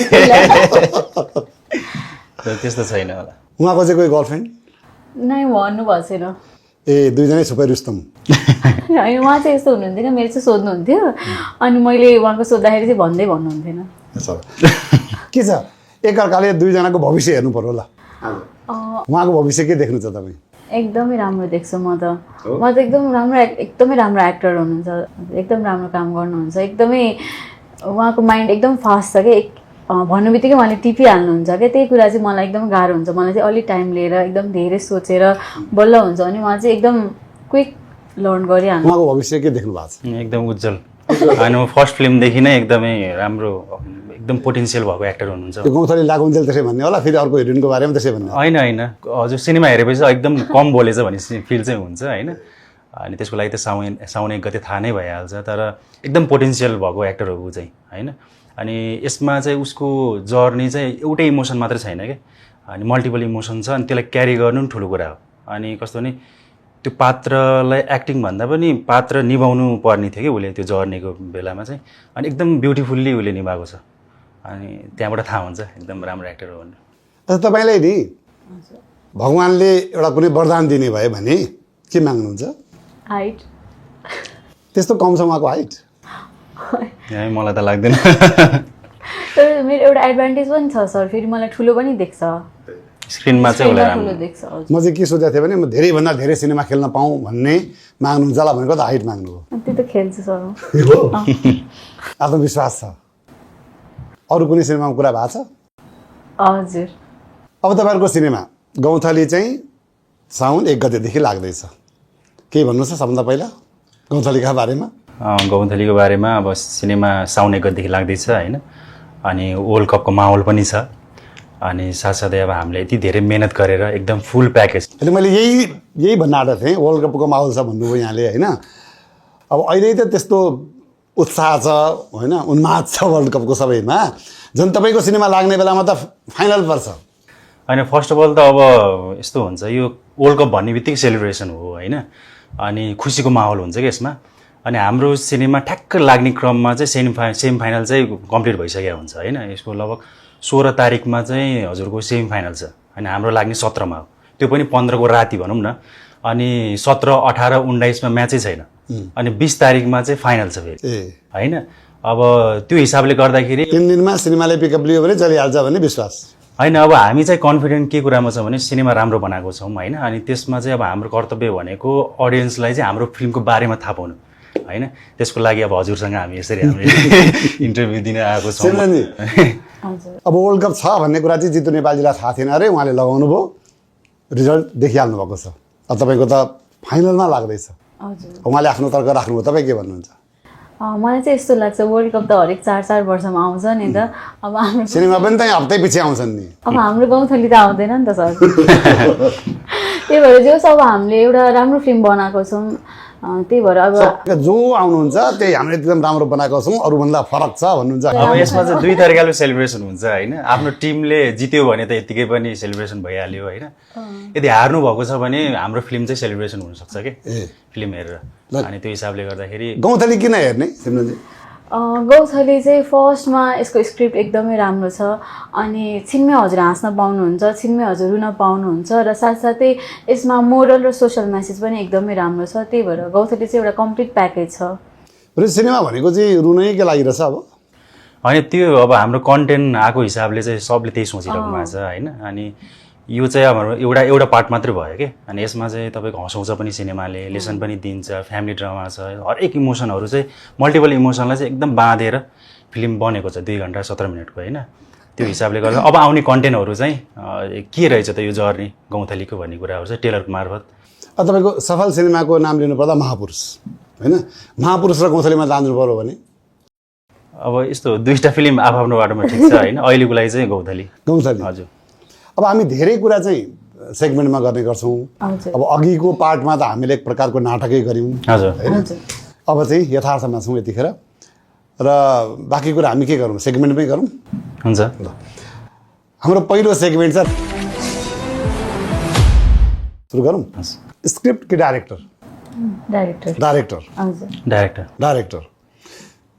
त्यस्तो छैन होला। उहाँको चाहिँ कोही गर्लफ्रेन्ड नै भन्नु भएको छैन। ए दुईजनै छुपै रुस्तम होइन उहाँ चाहिँ यस्तो हुनुहुन्थ्यो मेरो चाहिँ सोध्नुहुन्थ्यो अनि मैले उहाँको सोद्धाखेरि चाहिँ भन्नुहुन्थेन। के छ एकअर्काले दुईजनाको भविष्य हेर्नु पर्यो ल उहाँको भविष्य के देख्नु छ तपाईँ एकदमै राम्रो देख्छु म त एकदमै राम्रो एक्टर हुनुहुन्छ एकदम राम्रो काम गर्नुहुन्छ एकदमै उहाँको माइन्ड एकदम फास्ट छ क्या भन्नु बित्तिकै उहाँले टिपिहाल्नुहुन्छ क्या त्यही कुरा चाहिँ मलाई एकदम गाह्रो हुन्छ मलाई चाहिँ अलिक टाइम लिएर एकदम धेरै सोचेर बल्ल हुन्छ अनि उहाँ चाहिँ एकदम क्विक लर्न गरिहाल्नु। उहाँको भविष्य के देख्नु भएको छ एकदम उज्जवल होइन म फर्स्ट फिल्मदेखि नै एकदमै राम्रो एकदम पोटेन्सियल भएको एक्टर हुनुहुन्छ। त्यो गौँथली लागुन्जेल त्यसै भन्ने होला फेरि अर्को हिरोइनको बारेमा त्यसै भन्ने होइन हजुर सिनेमा हेरेपछि एकदम कम बोलेछ भन्ने फिल चाहिँ हुन्छ होइन अनि त्यसको लागि त साउन 1 गते थाहा नै भइहाल्छ तर एकदम पोटेन्सियल भएको एक्टर हो ऊ चाहिँ होइन अनि यसमा चाहिँ उसको जर्नी चाहिँ एउटै इमोसन मात्रै छैन क्या अनि मल्टिपल इमोसन छ अनि त्यसलाई क्यारी गर्नु पनि ठुलो कुरा हो अनि कस्तो नि त्यो पात्रलाई एक्टिङ भन्दा पनि पात्र निभाउनु पर्ने थियो कि उसले त्यो जर्नीको बेलामा चाहिँ अनि एकदम ब्युटिफुल्ली उसले निभाएको छ अनि त्यहाँबाट थाहा हुन्छ एकदम राम्रो एक्टर हो भनेर। तपाईँलाई नि भगवान्ले एउटा कुनै वरदान दिने भयो भने के माग्नुहुन्छ हाइट त्यस्तो कम छ उहाँको हाइट मलाई त लाग्दैन तर मेरो एउटा एडभान्टेज पनि छ सर फेरि मलाई ठुलो पनि देख्छ स्क्रिनमा चाहिँ उसलाई ठुलो राम्रो देख्छ। म चाहिँ के सोचेको थिएँ भने म धेरैभन्दा धेरै सिनेमा खेल्न पाऊँ भन्ने माग्नुहुन्छ होला भनेको त हाइट माग्नु हो त्यो त खेल्छु सर आत्मविश्वास छ अरू कुनै सिनेमामा कुरा भएको छ हजुर। अब तपाईँहरूको सिनेमा गौँथली चाहिँ साउन 1 गतेदेखि लाग्दैछ केही भन्नुहोस् त सबभन्दा पहिला गौँथलीका बारेमा गौँथलीको बारेमा अब सिनेमा साउन 1 गतेदेखि लाग्दैछ होइन अनि वर्ल्ड कपको माहौल पनि छ अनि साथसाथै अब हामीले यति धेरै मेहनत गरेर एकदम फुल प्याकेज अहिले मैले यही भन्न आँटेको थिएँ वर्ल्ड कपको माहौल छ भन्नुभयो यहाँले होइन अब अहिले त त्यस्तो उत्साह छ होइन उन्माद छ वर्ल्ड कपको सबैमा झन् तपाईँको सिनेमा लाग्ने बेलामा त फाइनल पर्छ होइन फर्स्ट अफ अल त अब यस्तो हुन्छ यो वर्ल्ड कप भन्ने बित्तिकै सेलिब्रेसन हो होइन अनि खुसीको माहौल हुन्छ कि यसमा अनि हाम्रो सिनेमा ठ्याक्क लाग्ने क्रममा चाहिँ सेमी फाइनल चाहिँ कम्प्लिट भइसकेको हुन्छ होइन यसको लगभग 16 तारिकमा चाहिँ हजुरको सेमी फाइनल छ होइन हाम्रो लाग्ने 17मा हो त्यो पनि 15 को राति भनौँ न अनि 17, 18, 19मा म्याचै छैन अनि 20 तारिकमा चाहिँ फाइनल छ फेरि होइन अब त्यो हिसाबले गर्दाखेरि 3 दिनमा सिनेमाले पिकअप लियो भने चलिहाल्छ भन्ने विश्वास होइन अब हामी चाहिँ कन्फिडेन्ट के कुरामा छ भने सिनेमा राम्रो बनाएको छौँ होइन अनि त्यसमा चाहिँ अब हाम्रो कर्तव्य भनेको अडियन्सलाई चाहिँ हाम्रो फिल्मको बारेमा थाहा पाउनु होइन त्यसको लागि अब हजुरसँग हामी यसरी हामी इन्टरभ्यू दिन आएको छौँ। अब वर्ल्ड कप छ भन्ने कुरा चाहिँ जितु नेपालजीलाई थाहा थिएन अरे उहाँले लगाउनु भयो रिजल्ट देखिहाल्नु भएको छ अब तपाईँको त फाइनलमा लाग्दैछ उहाँले आफ्नो तर्क राख्नुभयो तपाईँ के भन्नुहुन्छ मलाई चाहिँ यस्तो लाग्छ वर्ल्ड कप त हरेक 4-4 वर्षमा आउँछ नि त अब हाम्रो सिनेमा पनि त हप्तै पछि आउँछन् नि अब हाम्रो गौँथली त आउँदैन नि त सर त्यही भएर जो अब हामीले एउटा राम्रो फिल्म बनाएको छौँ त्यही भएर अब जो आउनुहुन्छ त्यही हामीले एकदम राम्रो बनाएको छौँ अरूभन्दा फरक छ भन्नुहुन्छ। अब यसमा चाहिँ दुई तरिकाले सेलिब्रेसन हुन्छ होइन। आफ्नो टिमले जित्यो भने त यत्तिकै पनि सेलिब्रेसन भइहाल्यो होइन। यदि हार्नु भएको छ भने हाम्रो फिल्म चाहिँ सेलिब्रेसन हुनसक्छ कि फिल्म हेरेर। अनि त्यो हिसाबले गर्दाखेरि गौँथली किन हेर्ने सिमरनजी? गौथली चाहिँ फर्स्टमा यसको स्क्रिप्ट एकदमै राम्रो छ अनि छिनमै हजुर हाँस्न पाउनुहुन्छ, छिनमै हजुर रुन पाउनुहुन्छ र साथसाथै यसमा मोरल र सोसल मेसेज पनि एकदमै राम्रो छ। त्यही भएर गौथली चाहिँ एउटा कम्प्लिट प्याकेज छ। सिनेमा भनेको चाहिँ रुनैकै लागि रहेछ अब? होइन, त्यो अब हाम्रो कन्टेन्ट आएको हिसाबले चाहिँ सबले त्यही सोचिरहेको भएको छ होइन। अनि यो चाहिँ हाम्रो एउटा पार्ट मात्रै भयो कि। अनि यसमा चाहिँ तपाईँको हँसाउँछ पनि सिनेमाले, लेसन पनि दिन्छ, फ्यामिली ड्रामा छ, हरेक इमोसनहरू चाहिँ मल्टिपल इमोसनलाई चाहिँ एकदम बाँधेर फिल्म बनेको छ 2 घन्टा 17 मिनटको होइन। त्यो हिसाबले गर्दा अब आउने कन्टेन्टहरू चाहिँ के रहेछ त यो जर्नी गौँथलीको भन्ने कुराहरू चाहिँ टेलरको मार्फत। तपाईँको सफल सिनेमाको नाम लिनुपर्दा महापुरुष होइन, महापुरुष र गौँथलीमा जानु पऱ्यो भने अब यस्तो दुईवटा फिल्म आफ्नो बाटोमा ठिक छ होइन। अहिलेको लागि चाहिँ गौँथली। हजुर। अब हामी धेरै कुरा चाहिँ सेगमेन्टमा गर्ने गर्छौँ। अब अघिको पार्टमा त हामीले एक प्रकारको नाटकै गऱ्यौँ होइन। अब चाहिँ यथार्थमा छौँ यतिखेर र बाँकी कुरा हामी के गरौँ, सेगमेन्टमै गरौँ। हुन्छ। हाम्रो पहिलो सेगमेन्ट छ, सुरु गरौँ। स्क्रिप्ट कि director? Director. Director. Director. Director.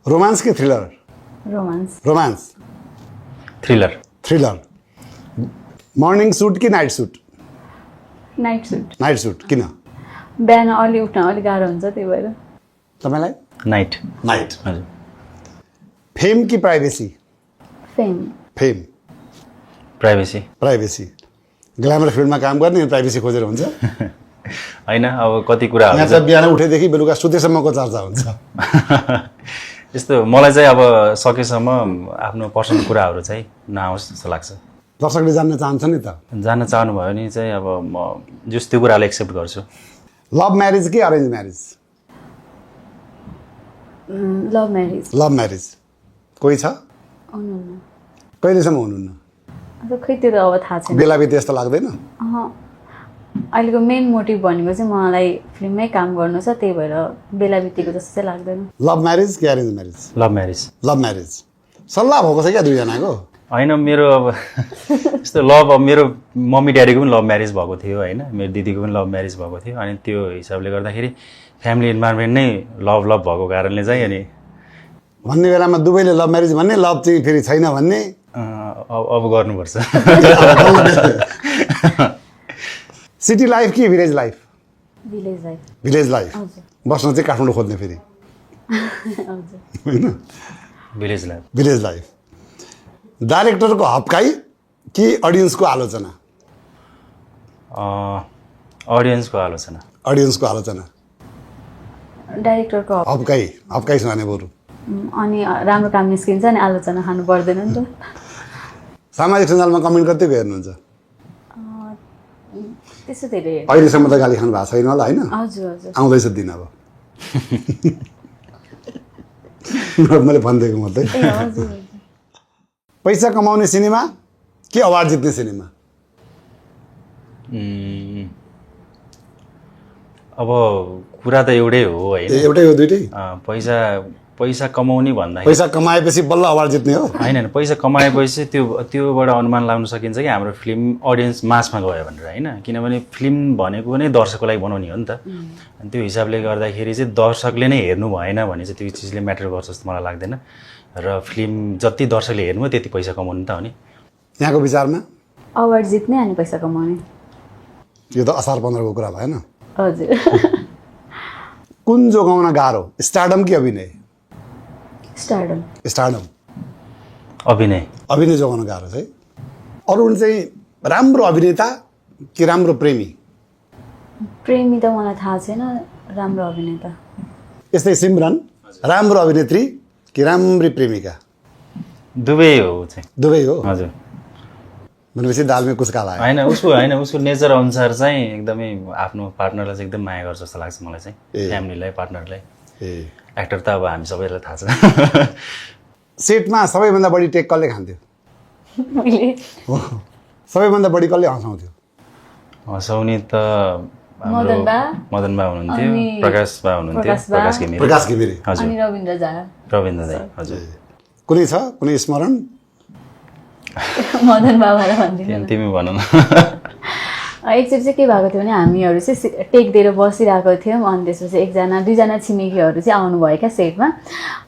Romance कि thriller? Romance. Romance. Thriller. Thriller. Morning shoot कि night shoot? Night shoot. Night shoot किन? बिहान अलि उठ्न अलिक गाह्रो हुन्छ त्यही भएर। तपाईँलाई? नाइट। नाइट। हजुर। फेम कि privacy? Fame. Fame. Privacy. Privacy. Glamour फिल्डमा काम गर्ने प्राइभेसी खोजेर हुन्छ होइन। अब कति कुराहरू यहाँ त बिहान उठेदेखि बेलुका सुतेसम्मको चर्चा हुन्छ। यस्तो मलाई चाहिँ अब सकेसम्म आफ्नो पर्सनल कुराहरू चाहिँ नआओस् जस्तो लाग्छ। दर्शकले जान्न चाहन्छ नि त? जान्न चाहनुभयो भने चाहिँ अब म जस त्यो कुरालाई एक्सेप्ट गर्छु। लभ म्यारेज कि arrange marriage? Love marriage. Love marriage. कोही छ? हुनुहुन्न। कहिलेसम्म हुनुहुन्न? अब खै त्यो त अब थाहा छैन। बेला बिते जस्तो लाग्दैन? अहिलेको मेन मोटिभ भनेको चाहिँ मलाई फिल्ममै काम गर्नु छ, त्यही भएर बेला बितेको जस्तो चाहिँ लाग्दैन। लभ म्यारेज कि arrange marriage? Love marriage. Love marriage. सल्लाह भएको छ क्या दुईजनाको? होइन, मेरो अब यस्तो लभ अब मेरो मम्मी ड्याडीको पनि लभ म्यारेज भएको थियो होइन, मेरो दिदीको पनि लभ म्यारेज भएको थियो। अनि त्यो हिसाबले गर्दाखेरि फ्यामिली इन्भाइरोमेन्ट नै लभ भएको कारणले चाहिँ अनि भन्ने बेलामा दुवैले लभ म्यारेज भन्ने, लभ चाहिँ फेरि छैन भन्ने। अब गर्नुपर्छ। सिटी लाइफ कि village life? Village life. Village life. बस्न चाहिँ काठमाडौँ खोज्ने फेरि होइन? Village life. Village life. डाइरेक्टरको हप्काई कि अडियन्सको आलोचना? अडियन्सको आलोचना। अडियन्सको आलोचना। डाइरेक्टरको हप्काई। हप्काई सुनाने बरु। अनि राम्रो काम निस्किन्छ नि, आलोचना खानु पर्दैन नि त। सामाजिक सञ्जालमा कमेन्ट कति हेर्नुहुन्छ? त्यस्तो धेरै। अहिलेसम्म त गाली खानु भएको छैन होला होइन? हजुर हजुर। आउँदैछ दिन अब। मैले भनिदिएको मात्रै। पैसा कमाउने सिनेमा कि अवार्ड जित्ने सिनेमा? अब कुरा त एउटै हो होइन। एउटै हो दुइटै? पैसा कमाउने भन्दा पैसा कमाएपछि बल्ल अवार्ड जित्ने हो? होइन, पैसा कमाएपछि त्योबाट अनुमान लाग्न सकिन्छ कि हाम्रो फिल्म अडियन्स मासमा गयो भनेर होइन। किनभने फिल्म भनेको नै दर्शकको लागि बनाउने हो नि त। अनि त्यो हिसाबले गर्दाखेरि चाहिँ दर्शकले नै हेर्नु भएन भने चाहिँ त्यो चिजले म्याटर गर्छ जस्तो मलाई लाग्दैन। र फिल्म जति दर्शकले हेर्नु त्यति पैसा कमाउनु त हो नि। यहाँको विचारमा? अवार्ड जित्ने अनि पैसा कमाउने। यो त असार 15 को कुरा भएन? हजुर। कुन जोगाउन गाह्रो, स्टारडम कि अभिनय? स्टारडम। स्टारडम। अभिनय। अभिनय जोगाउन गाह्रो छ है। अरुण चाहिँ राम्रो अभिनेता कि राम्रो प्रेमी? प्रेमी त मलाई थाहा छैन, राम्रो अभिनेता। यस्तै सिमरन राम्रो अभिनेत्री कि राम्री प्रेमिका? दुवै हो चाहिँ। दुवै हो? हजुर। भनेपछि दालमै कुछ काला आयो। होइन उसको नेचर अनुसार चाहिँ एकदमै आफ्नो पार्टनरलाई चाहिँ एकदम माया गर्छ जस्तो लाग्छ मलाई चाहिँ। फ्यामिलीलाई, पार्टनरलाई। एक्टर त अब हामी सबैलाई थाहा छ। सेटमा सबैभन्दा बढी टेक कसले खान्थ्यो? मैले। सबैभन्दा बढी कसले हँसाउँथ्यो? हँसाउने त मदन बा मदन बा हुनुहुन्थ्यो, अनि प्रकाश बा हुनुहुन्थ्यो, प्रकाश बा, प्रकाश घिमिरे, प्रकाश घिमिरे हजुर, अनि रविन्द्र झा रविन्द्र दाई, हजुर। कुनै छ कुनै स्मरण? मदन बाबालाई भनिदिनु तिमी भन न। एकचोटि चाहिँ के भएको थियो भने हामीहरू चाहिँ टेक दिएर बसिरहेको थियौँ अनि त्यसपछि दुईजना छिमेकीहरू चाहिँ आउनुभयो क्या सेटमा।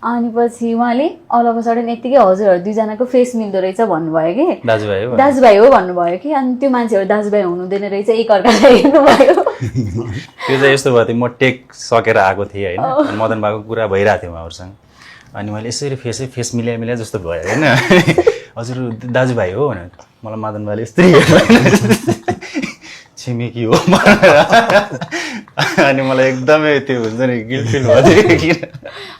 अनि पछि उहाँले अल अफ सडन यत्तिकै हजुरहरू दुईजनाको फेस मिल्दो रहेछ भन्नुभयो कि दाजुभाइ हो दाजुभाइ हो भन्नुभयो कि अनि त्यो मान्छेहरू दाजुभाइ हुनुहुँदैन रहेछ एकअर्कालाई हेर्नुभयो। त्यो चाहिँ यस्तो भयो थियो, म टेक सकेर आएको थिएँ होइन, अनि मदन बाको कुरा भइरहेको थियो उहाँहरूसँग, अनि मैले यसरी फेस मिलाइ जस्तो भयो होइन, हजुर दाजुभाइ हो भनेर मलाई मदन बाले यस्तै छिमेकी हो अनि मलाई एकदमै त्यो हुन्छ नि गिल्ट फिल भयो किन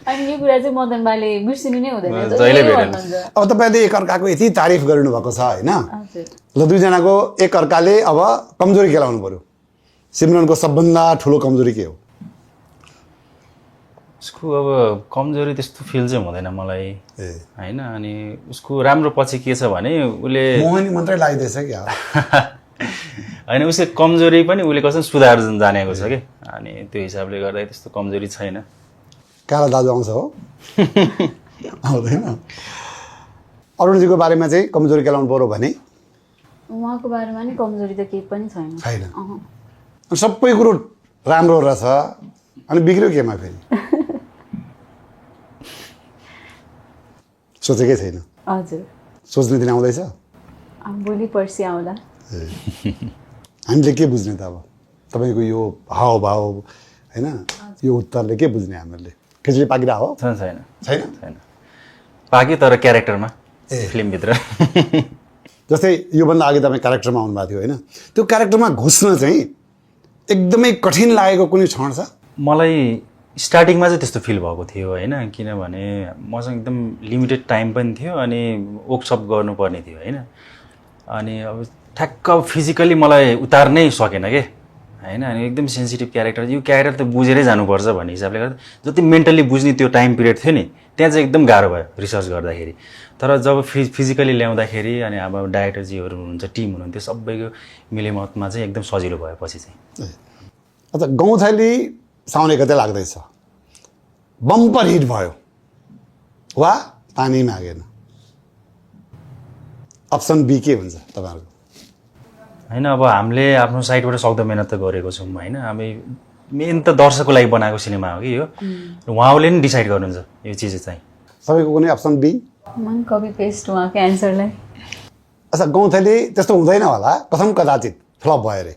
अनि यो कुरा चाहिँ मदन बाले बिर्सिनु नै हुँदैन जहिले भेट्नु। अब तपाईँले एकअर्काको यति तारिफ गर्नुभएको छ होइन, हजुर। ल दुईजनाको एकअर्काले अब कमजोरी केलाउनु पर्यो। सिमरनको सबभन्दा ठुलो कमजोरी के हो? उसको अब कमजोरी त्यस्तो फिल चाहिँ हुँदैन मलाई होइन, अनि उसको राम्रो पछि के छ भने उसले मोहनी मात्रै लगाइदिएछ क्या होइन, उसको कमजोरी पनि उसले कसरी सुधार जानेको छ कि, अनि त्यो हिसाबले गर्दा त्यस्तो कमजोरी छैन। काला दाजु आउँछ हो आउँदैन? अरुणजीको बारेमा चाहिँ कमजोरी केलाउनु पर्यो भने? उहाँको बारेमा नि कमजोरी त केही पनि छैन। छैन। अनि सबै कुरो राम्रो रहेछ अनि बिग्रियो केमा फेरि? सोचेकै छैन? हजुर। सोच्ने दिन आउँदैछ? भोलि पर्सि आउला। हामीले के बुझ्ने त अब तपाईँको यो हावभाव होइन, यो उत्तरले के बुझ्ने हामीहरूले? खिचडी पाकिरा हो? छैन छैन पाक्यो तर क्यारेक्टरमा, फिल्मभित्र। जस्तै योभन्दा अघि तपाईँ क्यारेक्टरमा आउनुभएको थियो होइन, त्यो क्यारेक्टरमा घुस्न चाहिँ एकदमै कठिन लागेको कुनै क्षण छ? मलाई स्टार्टिङमा चाहिँ त्यस्तो फिल भएको थियो होइन, किनभने मसँग एकदम लिमिटेड टाइम पनि थियो अनि वर्कसप गर्नुपर्ने थियो होइन, अनि अब ठ्याक्क फिजिकली मलाई उतार्नै सकेन के होइन, अनि एकदम सेन्सिटिभ क्यारेक्टर, यो क्यारेक्टर त बुझेरै जानुपर्छ भन्ने हिसाबले गर्दा जति मेन्टल्ली बुझ्ने त्यो टाइम पिरियड थियो नि त्यहाँ चाहिँ एकदम गाह्रो भयो रिसर्च गर्दाखेरि। तर जब फिजिकली ल्याउँदाखेरि अनि अब डाइरेक्टरजीहरू हुनुहुन्छ, टिम हुनुहुन्थ्यो, सबैको मिलेमतमा चाहिँ एकदम सजिलो भयो पछि चाहिँ। अच्छा, गौँथली साउने कतै लाग्दैछ, बम्पर हिट भयो वा पानी मागेन? अप्सन बी के हुन्छ तपाईँहरूको? होइन, अब हामीले आफ्नो साइडबाट सक्दो मेहनत त गरेको छौँ होइन, हामी मेन त दर्शकको लागि बनाएको सिनेमा हो कि यो, उहाँले नि डिसाइड गर्नुहुन्छ यो चिज चाहिँ। तपाईँको कुनै अप्सन बी? मन कपी पेस्ट उहाँको एन्सरलाई। अच्छा, गौँथली त्यस्तो हुँदैन होला, कथम कदाचित फ्लप भयो अरे।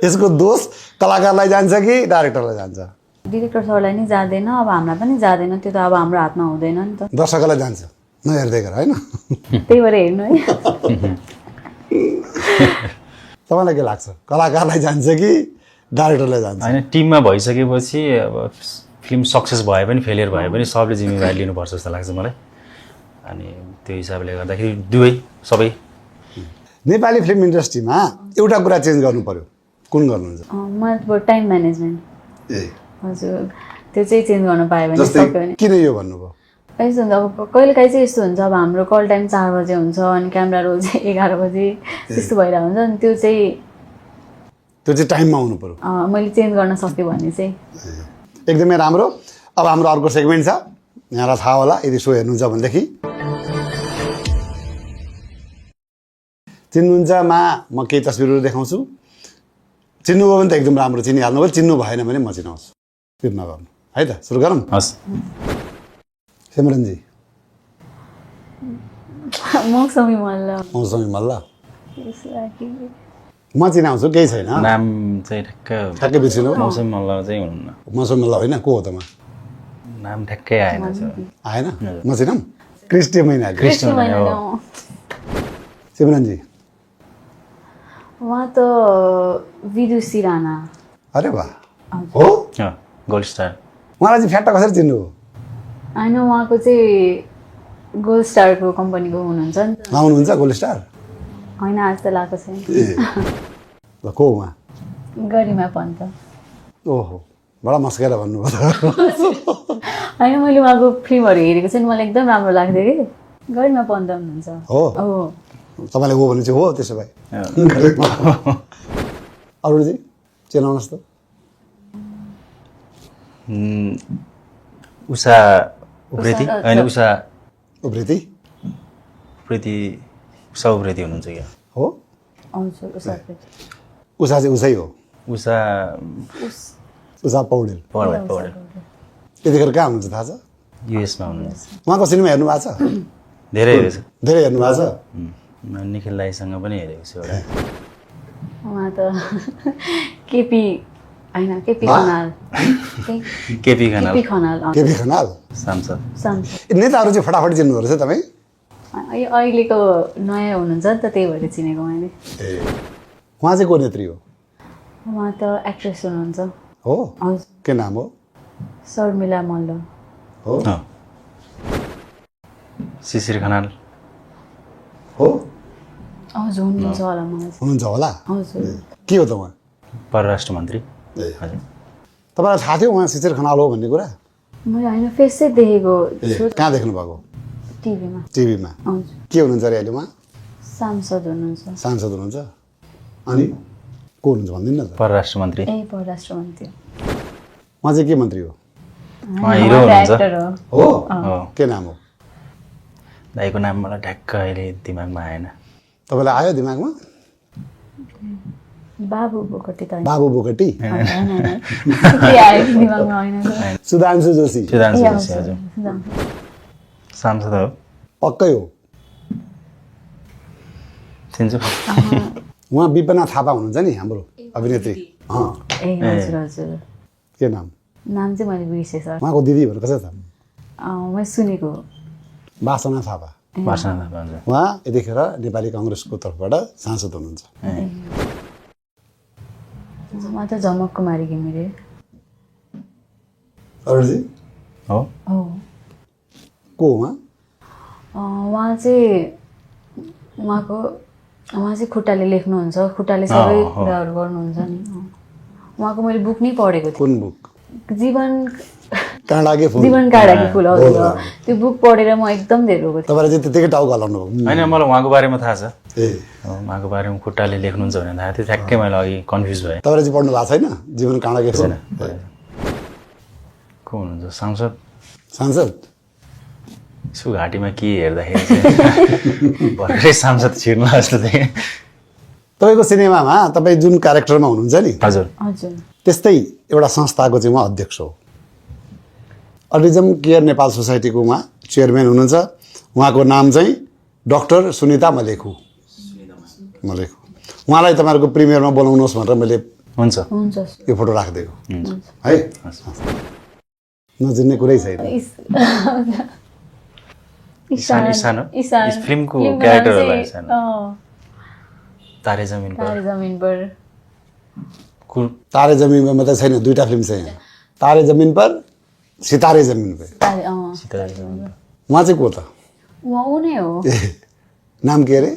यसको दोष कलाकारलाई जान्छ कि डाइरेक्टरलाई जान्छ? डिरेक्टर सरलाई नि जाँदैन, अब हामीलाई पनि जाँदैन, त्यो त अब हाम्रो हातमा हुँदैन नि त। दर्शकलाई जान्छ नहेर्दै गर होइन? त्यही भएर हेर्नु है। तपाईँलाई के लाग्छ, कलाकारलाई जान्छ कि डाइरेक्टरलाई जान्छ? होइन, टिममा भइसकेपछि अब फिल्म सक्सेस भए पनि फेलियर भए पनि सबले जिम्मेवारी लिनुपर्छ जस्तो लाग्छ मलाई, अनि त्यो हिसाबले गर्दाखेरि दुवै सबै। नेपाली फिल्म इन्डस्ट्रीमा एउटा कुरा चेन्ज गर्नु पर्यो, कुन गर्नुहुन्छ? मलाई टाइम म्यानेजमेन्ट। ए हजुर, त्यो चाहिँ चेन्ज गर्न पायो भने जस्तै सक्यो भने। किन यो भन्नुभयो? यस्तो हुन्छ, अब कहिलेकाहीँ चाहिँ यस्तो हुन्छ, अब हाम्रो कल टाइम 4 बजे हुन्छ अनि क्यामेरा रोल चाहिँ 11 बजे त्यस्तो भइरहेको हुन्छ, अनि त्यो चाहिँ टाइममा आउनु पर्यो। मैले चेन्ज गर्न सक्यो भने चाहिँ एकदमै राम्रो। अब हाम्रो अर्को सेगमेन्ट छ, यहाँलाई थाहा होला यदि सो हेर्नुहुन्छ भनेदेखि। चिन्नुहुन्छमा म केही तस्बिरहरू देखाउँछु, चिन्नुभयो भने त एकदम राम्रो, चिनिहाल्नु भयो, चिन्नु भएन भने म चिनाउँछु, फिर नगर्नु है त। सुरु गरौँ। हस्, सिमरनजी। मौसमी मल्ल। मौसमी मल्ल म चिनाउँछु, केही छैन। नाम चाहिँ ठ्याक्कै बिर्सिनु। मौसम मल्ल चाहिँ हुनुहुन्न। मौसमी मल्ल होइन, को हो त? म नाम ठ्याक्कै आएन। आएन? म चिनाऊँ? क्रिस्टी मैनाली। सिमरनजी। उहाँ त विदुषी राणा। अरे वाह, हो गोल्ड स्टार। उहाँलाई चाहिँ फ्याट्टा कसरी चिन्नु? होइन, उहाँको चाहिँ गोल्ड स्टारको कम्पनीको हुनुहुन्छ नि त। आउनुहुन्छ गोल्ड स्टार? होइन, आज त लगाएको छैन। ल को उहाँ? गरिमा पन्त। ओहो, बडा मस्केर भन्नुभयो त। होइन, मैले उहाँको फिल्महरू हेरेको छु नि, मलाई एकदम राम्रो लाग्थ्यो कि। गरिमा पन्त हुनुहुन्छ। हो, तपाईँले हो भने चाहिँ हो, त्यसो भए अरू चाहिँ चिनाउनुहोस् त। उषा उप्रेती होइन उषा उप्रेती उप्रेती हुनुहुन्छ क्या हो? हजुर उषा उषा चाहिँ उसै हो, उषा पौडेल। पौडेल यतिखेर कहाँ हुनुहुन्छ थाहा छ? युएसमा हुनुहुन्छ। उहाँको सिनेमा हेर्नु भएको छ? धेरै हेरेको छ। धेरै हेर्नु भएको छ? निखिल राईसँग पनि हेरेको छु एउटा। उहाँ त केपी होइन केपी खनाल केपी खनाल केपी खनाल सांसद। नेताहरू चाहिँ फटाफट चिन्नु रहेछ तपाईँ? अहिलेको नयाँ हुनुहुन्छ नि त, त्यही भएर चिनेको मैले। उहाँ चाहिँ को नेत्री हो? उहाँ त एक्ट्रेस हुनुहुन्छ। हो? हजुर। के नाम हो? शर्मिला मल्ल। हो? शिशिर खनाल हो? हजुर हुनुहुन्छ होला मलाई। हुनुहुन्छ होला? हजुर। के हो त उहाँ? परराष्ट्र मन्त्री। हजुर। तपाईँलाई थाहा थियो उहाँ शिशिर खनाल हो भन्ने कुरा? मैले होइन फेस चाहिँ देखेको छु कहाँ देख्नु भएको? टिभीमा। टिभीमा। हजुर। के हुनुहुन्छ अरे अहिले उहाँ? सांसद हुनुहुन्छ। सांसद हुनुहुन्छ। अनि को हुनुहुन्छ भनिदिनु न त। परराष्ट्र मन्त्री। परराष्ट्र मन्त्री। उहाँ चाहिँ के मन्त्री हो? उहाँ हिरो हुनुहुन्छ। हो? के नाम हो? दाइको नाम मलाई ठ्याक्क अहिले दिमागमा आएन। तपाईँलाई आयो दिमागमा? बाबु बोकटी त बाबु बोकटी? दिमागमा होइन। सुधांशु जोशी? सुधांशु जोशी हजुर सांसद हो। पक्कै हो? चिन्छु। उहाँ विपना थापा हुनुहुन्छ नि हाम्रो अभिनेत्री। हजुर हजुर। के नाम? नाम चाहिँ मैले बिर्सेँ सर। उहाँको दिदी भनेर कसै थाहा? मैले सुनेको। वासना थापा। उहाँ यतिखेर नेपाली काङ्ग्रेसको तर्फबाट सांसद हुनुहुन्छ। उहाँ त झमक कुमारी घिमिरे। अरूजी? हो को उहाँ? उहाँ चाहिँ खुट्टाले लेख्नुहुन्छ, खुट्टाले सबै कुराहरू गर्नुहुन्छ नि। उहाँको मैले बुक नै पढेको थिएँ। कुन बुक? जीवन काँडाके फुल। जीवन काँडाके फुल हजुर। त्यो बुक पढेर म एकदम धेरै रोएको थिएँ। तपाईँले चाहिँ त्यतिकै टाउको हल्लाउनु भयो? होइन मलाई उहाँको बारेमा थाहा छ। ए उहाँको बारेमा खुट्टाले लेख्नुहुन्छ भने थाहा थियो, ठ्याक्कै मैले अघि कन्फ्युज भएँ। तपाईँले चाहिँ पढ्नु भएको छैन जीवन काँडाके फुल? को हुनुहुन्छ सांसद? सांसद? यसो घाँटीमा के हेर्दाखेरि चाहिँ भर्खरै सांसद छिर्नु जस्तो थिएँ। तपाईँको सिनेमामा तपाईँ जुन क्यारेक्टरमा हुनुहुन्छ नि, हजुर हजुर त्यस्तै एउटा संस्थाको चाहिँ उहाँ अध्यक्ष हो। अटिजम केयर नेपाल सोसाइटीको उहाँ चेयरम्यान हुनुहुन्छ। उहाँको नाम चाहिँ डाक्टर सुनिता मलेखु। उहाँलाई तपाईँहरूको प्रिमियरमा बोलाउनुहोस् भनेर मैले हुन्छ यो फोटो राखिदिएको है। नचिन्ने कुरै छैन। फिल्मको क्यारेक्टर तारे जमिन पर तारे जमिन पर मात्रै छैन, दुईटा फिल्म छ यहाँ। तारे जमिन पर, सितारे जमिन पर। उहाँ चाहिँ को त? उहाँ नै हो। नाम के अरे?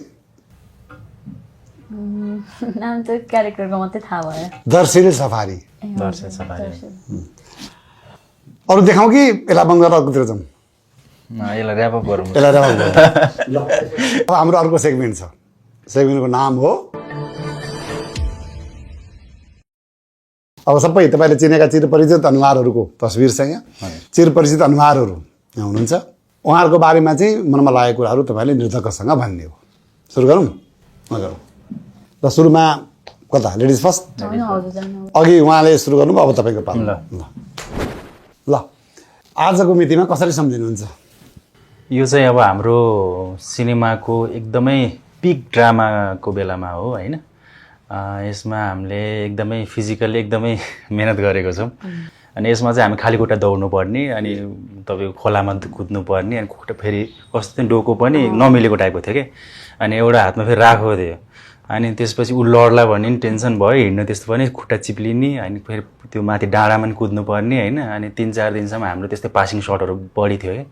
नाम त क्यारेक्टरको मात्रै थाहा भयो। दर्शिल सफारी। अरू देखाउँ कि यसलाई बन्द गरेर अर्कोतिर जाउँ? यसलाई ऱ्याप अप गरौँ। यसलाई ऱ्याप अप गरौँ। अब हाम्रो अर्को सेगमेन्ट छ। सेगमेन्टको नाम हो अब सबै तपाईँले चिनेका चिरपरिचित अनुहारहरूको तस्बिर छ यहाँ। चिरपरिचित अनुहारहरू यहाँ हुनुहुन्छ। उहाँहरूको बारेमा चाहिँ मनमा लागेको कुराहरू तपाईँले निर्धक्कसँग भन्ने हो। सुरु गरौँ? गरौँ ल। सुरुमा कता? Ladies first? अघि उहाँले सुरु गर्नु अब तपाईँको पालो। ल आजको मितिमा कसरी सम्झिनुहुन्छ? यो चाहिँ अब हाम्रो सिनेमाको एकदमै पिक ड्रामाको बेलामा हो होइन। यसमा हामीले एकदमै फिजिकल्ली एकदमै मेहनत गरेको छौँ। अनि यसमा चाहिँ हामी खाली खुट्टा दौड्नु पर्ने, अनि तपाईँको खोलामा कुद्नु पर्ने, अनि खुट्टा फेरि कस्तो थियो डोको पनि नमिलेको टाइपको थियो कि। अनि एउटा हातमा फेरि राखो थियो, अनि त्यसपछि ऊ लड्ला भन्ने नि टेन्सन भयो, हिँड्नु त्यस्तो पनि खुट्टा चिप्लिने, अनि फेरि त्यो माथि डाँडामा पनि कुद्नु पर्ने होइन। अनि 3-4 दिनसम्म हाम्रो त्यस्तै पासिङ सटहरू बढी थियो क्या।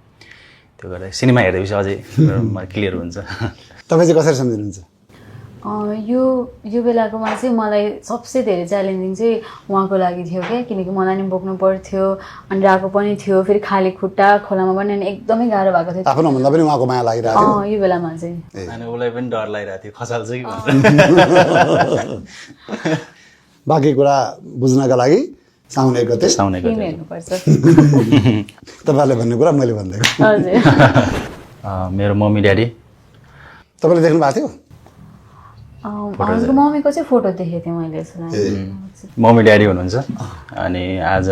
त्यो गर्दा सिनेमा हेर्दैपछि अझै क्लियर हुन्छ। तपाईँ चाहिँ कसरी सम्झिनुहुन्छ? यो बेलाकोमा चाहिँ मलाई सबसे धेरै च्यालेन्जिङ चाहिँ उहाँको लागि थियो क्या, किनकि मलाई नि बोक्नु पर्थ्यो अनि राको पनि थियो, फेरि खाली खुट्टा खोलामा पनि अनि एकदमै गाह्रो भएको थियो। आफ्नो भन्दा पनि उहाँको माया लागिरहेको थियो यो बेलामा चाहिँ अनि उसलाई पनि डर लागिरहेको थियो खसाल्छ कि बाँकी कुरा बुझ्नका लागि साउन 1 गते साउने फिल्म गते हेर्नुपर्छ। तपाईँहरूले भन्ने कुरा मैले भनिदिएको। हजुर मेरो मम्मी ड्याडी तपाईँले देख्नु भएको थियो? हजुर मम्मीको चाहिँ फोटो देखेको थिएँ मैले यसलाई। मम्मी ड्याडी हुनुहुन्छ अनि आज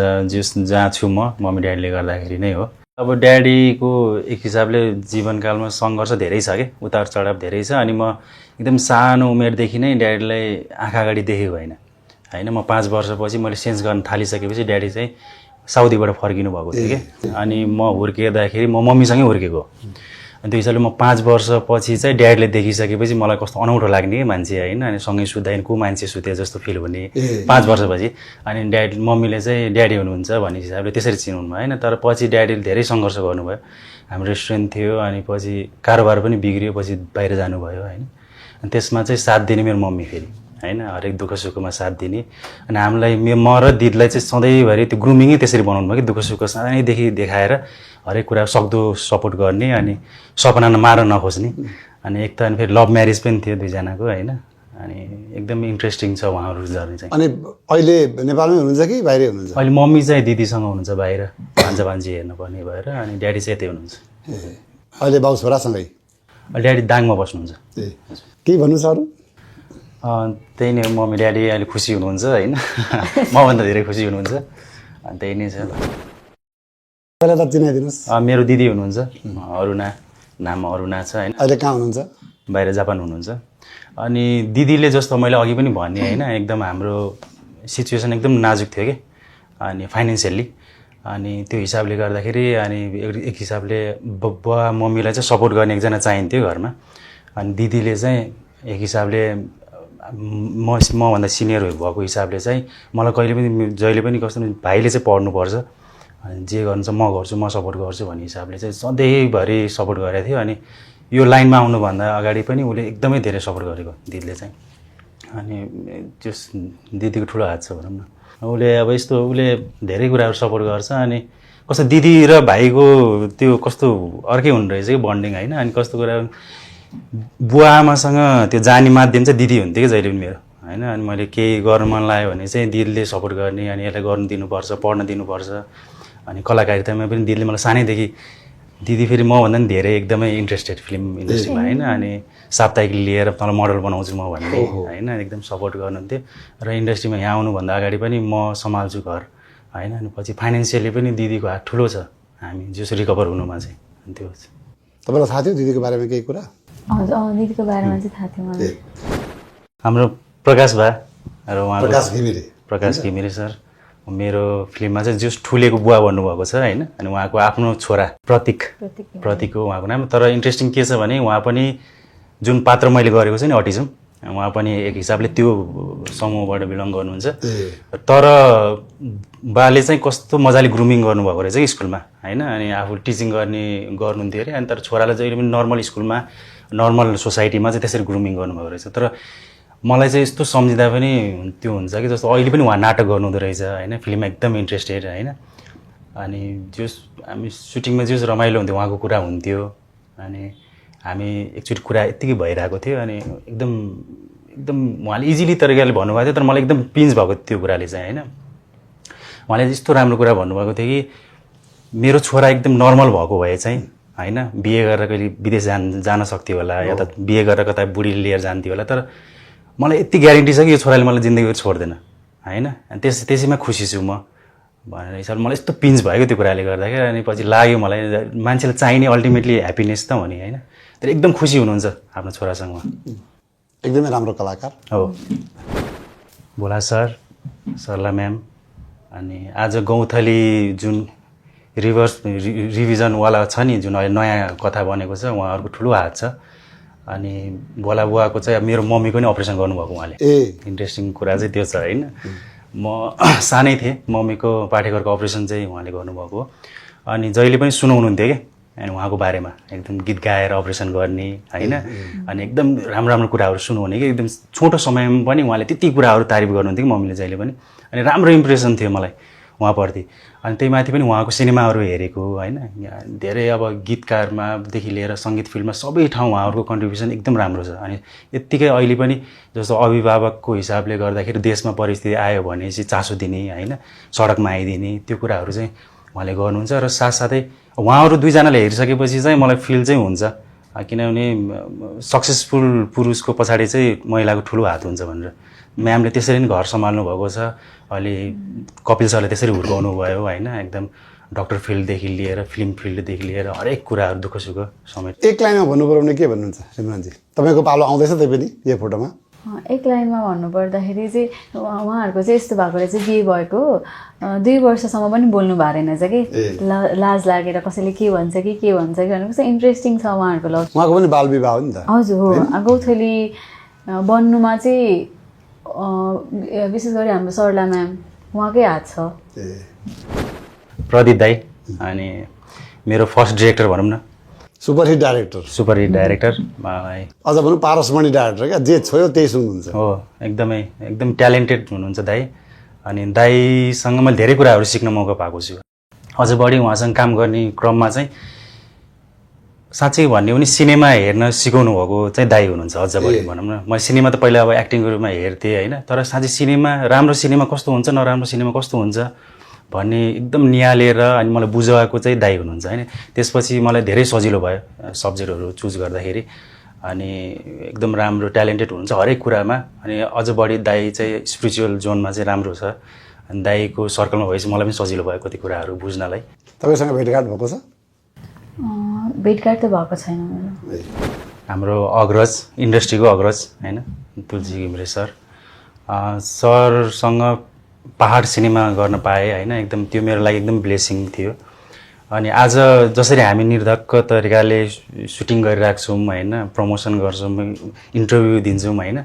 जहाँ छु म मम्मी ड्याडीले गर्दाखेरि नै हो। अब ड्याडीको एक हिसाबले जीवनकालमा सङ्घर्ष धेरै छ क्या, उतार चढाव धेरै छ। अनि म एकदम सानो उमेरदेखि नै ड्याडीलाई आँखा अगाडि देखेको होइन। म 5 वर्षपछि मैले सेन्स गर्न थालिसकेपछि ड्याडी चाहिँ साउदीबाट फर्किनु भएको थियो कि। अनि म हुर्किँदाखेरि म मम्मीसँगै हुर्केको। अनि त्यो हिसाबले म 5 वर्षपछि चाहिँ ड्याडीले देखिसकेपछि मलाई कस्तो अनौठो लाग्ने कि मान्छे होइन। अनि सँगै सुत्दाखेरि को मान्छे सुते जस्तो फिल हुने 5 वर्षपछि। अनि मम्मीले चाहिँ ड्याडी हुनुहुन्छ भन्ने हिसाबले त्यसरी चिनाउनु भयो होइन। तर पछि ड्याडीले धेरै सङ्घर्ष गर्नुभयो। हाम्रो रेस्टुरेन्ट थियो अनि पछि कारोबार पनि बिग्रियो, पछि बाहिर जानुभयो होइन। अनि त्यसमा चाहिँ साथ दिने मेरो मम्मी फेरि होइन, हरेक दुःख सुखमा साथ दिने। अनि हामीलाई म र दिदीलाई चाहिँ सधैँभरि त्यो ग्रुमिङै त्यसरी बनाउनु भयो कि, दुःख सुख सानैदेखि देखाएर हरेक कुरा सक्दो सपोर्ट गर्ने अनि सपना मार नखोज्ने। अनि एक त अनि फेरि लभ म्यारेज पनि थियो दुईजनाको होइन। अनि एकदम इन्ट्रेस्टिङ छ उहाँहरू जर्नी चाहिँ। अनि अहिले नेपालमै हुनुहुन्छ कि बाहिरै हुनुहुन्छ? अहिले मम्मी चाहिँ दिदीसँग हुनुहुन्छ बाहिर, भान्जा भान्जी हेर्नुपर्ने भएर। अनि ड्याडी चाहिँ यतै हुनुहुन्छ। अहिले बाउ छोरासँगै? ड्याडी दाङमा बस्नुहुन्छ। केही भन्नु छ अरू? त्यही नै हो, मम्मी ड्याडी अहिले खुसी हुनुहुन्छ होइन। मभन्दा धेरै खुसी हुनुहुन्छ। अनि त्यही नै छ। पहिला त चिनाइदिनुहोस्। मेरो दिदी हुनुहुन्छ अरुणा, नाम अरुणा छ होइन। अहिले कहाँ हुनुहुन्छ? बाहिर जापान हुनुहुन्छ। अनि दिदीले जस्तो मैले अघि पनि भने होइन, एकदम हाम्रो सिचुएसन एकदम नाजुक थियो कि अनि फाइनेन्सियल्ली। अनि त्यो हिसाबले गर्दाखेरि अनि एक हिसाबले बुवा मम्मीलाई चाहिँ सपोर्ट गर्ने एकजना चाहिन्थ्यो घरमा। अनि दिदीले चाहिँ एक हिसाबले मभन्दा सिनियर भएको हिसाबले चाहिँ मलाई कहिले पनि जहिले पनि कस्तो भाइले चाहिँ पढ्नुपर्छ, अनि जे गर्नुहुन्छ म गर्छु, म सपोर्ट गर्छु भन्ने हिसाबले चाहिँ सधैँभरि सपोर्ट गरेको थियो। अनि यो लाइनमा आउनुभन्दा अगाडि पनि उसले एकदमै धेरै सपोर्ट गरेको दिदीले चाहिँ। अनि त्यस दिदीको ठुलो हात छ भनौँ न। उसले अब यस्तो उसले धेरै कुराहरू सपोर्ट गर्छ। अनि कस्तो दिदी र भाइको त्यो कस्तो अर्कै हुने रहेछ कि बन्डिङ होइन। अनि कस्तो कुरा बुवा आमासँग त्यो जाने माध्यम चाहिँ दिदी हुन्थ्यो कि जहिले पनि मेरो होइन। अनि मैले केही गर्न मन लाग्यो भने चाहिँ दिदीले सपोर्ट गर्ने, अनि यसलाई गर्नु दिनुपर्छ, पढ्न दिनुपर्छ। अनि कलाकारितामा पनि दिदीले मलाई सानैदेखि, दिदी फेरि मभन्दा पनि धेरै एकदमै इन्ट्रेस्टेड फिल्म इन्डस्ट्रीमा होइन। अनि साप्ताहिक लिएर तँलाई मोडल बनाउँछु म भन्ने होइन, एकदम सपोर्ट गर्नुहुन्थ्यो। र इन्डस्ट्रीमा यहाँ आउनुभन्दा अगाडि पनि म सम्हाल्छु घर होइन। अनि पछि फाइनेन्सियली पनि दिदीको हात ठुलो छ हामी जस रिकभर हुनुमा चाहिँ। अनि त्यो तपाईँलाई थाहा थियो दिदीको बारेमा केही कुरा? हजुर दिदीको बारेमा चाहिँ थाहा थियो मलाई। हाम्रो प्रकाश भा र उहाँ प्रकाश घिमिरे सर मेरो फिल्ममा चाहिँ जस ठुलेको बुवा भन्नुभएको छ होइन। अनि उहाँको आफ्नो छोरा प्रतीक हो उहाँको नाम। तर इन्ट्रेस्टिङ के छ भने उहाँ पनि जुन पात्र मैले गरेको छु नि अटिजम, उहाँ पनि एक हिसाबले त्यो समूहबाट बिलङ गर्नुहुन्छ। तर बाले चाहिँ कस्तो मजाले ग्रुमिङ गर्नुभएको रहेछ कि स्कुलमा होइन। अनि आफू टिचिङ गर्नुहुन्थ्यो अरे। अनि तर छोरालाई जहिले पनि नर्मल स्कुलमा नर्मल सोसाइटीमा चाहिँ त्यसरी ग्रुमिङ गर्नुभएको रहेछ। तर मलाई चाहिँ यस्तो सम्झिँदा पनि त्यो हुन्छ कि जस्तो अहिले पनि उहाँ नाटक गर्नुहुँदो रहेछ होइन, फिल्ममा एकदम इन्ट्रेस्टेड होइन। अनि जस हामी सुटिङमा जस रमाइलो हुन्थ्यो उहाँको कुरा हुन्थ्यो। अनि हामी एकचोटि कुरा यत्तिकै भइरहेको थियो अनि एकदम उहाँले इजिली तरिकाले भन्नुभएको थियो। तर मलाई एकदम पिन्च भएको त्यो कुराले चाहिँ होइन। उहाँले यस्तो राम्रो कुरा भन्नुभएको थियो कि मेरो छोरा एकदम नर्मल भएको भए चाहिँ होइन, बिहे गरेर कहिले विदेश जान सक्थ्यो होला, या त बिहे गरेर कता बुढी लिएर जान्थ्यो होला। तर मलाई यति ग्यारेन्टी छ कि यो छोराले मलाई जिन्दगी छोड्दैन होइन। अनि त्यसैमा खुसी छु म भनेर हिसाबले मलाई यस्तो पिन्च भएको त्यो कुराले गर्दाखेरि। अनि पछि लाग्यो मलाई मान्छेलाई चाहिने अल्टिमेटली ह्याप्पिनेस त हो नि होइन। तर एकदम खुसी हुनुहुन्छ आफ्नो छोरासँग। एकदमै राम्रो कलाकार हो भोला सरला म्याम। अनि आज गौँथली जुन रिभिजनवाला छ नि, जुन अहिले नयाँ कथा बनेको छ, उहाँहरूको ठुलो हात छ। अनि भोला बुवाको चाहिँ मेरो मम्मीको नि अपरेसन गर्नुभएको उहाँले। इन्ट्रेस्टिङ कुरा चाहिँ त्यो छ होइन। म सानै थिएँ, मम्मीको पाठेघरको अपरेसन चाहिँ उहाँले गर्नुभएको हो। अनि जहिले पनि सुनाउनुहुन्थ्यो कि अनि उहाँको बारेमा एकदम गीत गाएर अपरेसन गर्ने होइन अनि एकदम राम्रो राम्रो कुराहरू सुन्नुहुने कि एकदम छोटो समयमा पनि उहाँले त्यति कुराहरू तारिफ गर्नुहुन्थ्यो कि मम्मीले जहिले पनि अनि राम्रो इम्प्रेसन थियो मलाई उहाँप्रति अनि त्यही माथि पनि उहाँको सिनेमाहरू हेरेको होइन धेरै अब गीतकारमादेखि लिएर सङ्गीत फिल्डमा सबै ठाउँ उहाँहरूको कन्ट्रिब्युसन एकदम राम्रो छ अनि यत्तिकै अहिले पनि जस्तो अभिभावकको हिसाबले गर्दाखेरि देशमा परिस्थिति आयो भनेपछि चासो दिने होइन सडकमा आइदिने त्यो कुराहरू चाहिँ उहाँले गर्नुहुन्छ र साथसाथै उहाँहरू दुईजनाले हेरिसकेपछि चाहिँ मलाई फिल चाहिँ हुन्छ किनभने सक्सेसफुल पुरुषको पछाडि चाहिँ महिलाको ठुलो हात हुन्छ भनेर म्यामले त्यसरी नै घर सम्हाल्नु भएको छ अहिले कपिल सरले त्यसरी हुर्काउनु भयो होइन एकदम डक्टर फिल्डदेखि लिएर फिल्म फिल्डदेखि लिएर हरेक कुराहरू दुःख सुख समेत एक लाइनमा भन्नुपर्यो भने के भन्नुहुन्छ सिमरनजी तपाईँको पालो आउँदैछ त्यही पनि यो फोटोमा एक लाइनमा भन्नुपर्दाखेरि चाहिँ उहाँहरूको चाहिँ यस्तो भएको रहेछ बिहे भएको 2 वर्षसम्म पनि बोल्नु भएको रहेनछ कि लाज लागेर कसैले के भन्छ कि भनेर कस्तो इन्ट्रेस्टिङ छ उहाँहरूको लभ उहाँको पनि बाल विवाह हो नि त हजुर हो गौथली बन्नुमा चाहिँ विशेष गरी हाम्रो सरला म्याम उहाँकै हात छ प्रदीप दाई अनि मेरो फर्स्ट डिरेक्टर भनौँ न सुपरहिट डाइरेक्टर अझ भनौँ पारसमणि डाइरेक्टर क्या जे छोयो त्यही सुन्नुहुन्छ हो एकदम ट्यालेन्टेड हुनुहुन्छ दाई अनि दाईसँग मैले धेरै कुराहरू सिक्न मौका पाएको छु अझ बढी उहाँसँग काम गर्ने क्रममा चाहिँ साँच्चै भन्ने पनि सिनेमा हेर्न सिकाउनु भएको चाहिँ दाई हुनुहुन्छ अझ बढी भनौँ न मैले सिनेमा त पहिला अब एक्टिङको रूपमा हेर्थेँ होइन तर साँच्चै सिनेमा राम्रो सिनेमा कस्तो हुन्छ नराम्रो सिनेमा कस्तो हुन्छ भन्ने एकदम निहालेर अनि मलाई बुझाएको चाहिँ दाई हुनुहुन्छ होइन त्यसपछि मलाई धेरै सजिलो भयो सब्जेक्टहरू चुज गर्दाखेरि अनि एकदम राम्रो ट्यालेन्टेड हुनुहुन्छ हरेक कुरामा अनि अझ बढी दाई चाहिँ स्पिरिचुअल जोनमा चाहिँ राम्रो छ अनि दाईको सर्कलमा भएपछि मलाई पनि सजिलो भयो कति कुराहरू बुझ्नलाई तपाईँसँग भेटघाट भएको छ भेटघाट त भएको छैन मेरो हाम्रो अग्रज इन्डस्ट्रीको अग्रज होइन तुलसी घिमिरे सर सरसँग पहाड सिनेमा गर्न पाएँ होइन एकदम त्यो मेरो लागि एकदम ब्लेसिङ थियो अनि आज जसरी हामी निर्धक्क तरिकाले सुटिङ गरिरहेको छौँ होइन प्रमोसन गर्छौँ इन्टरभ्यू दिन्छौँ होइन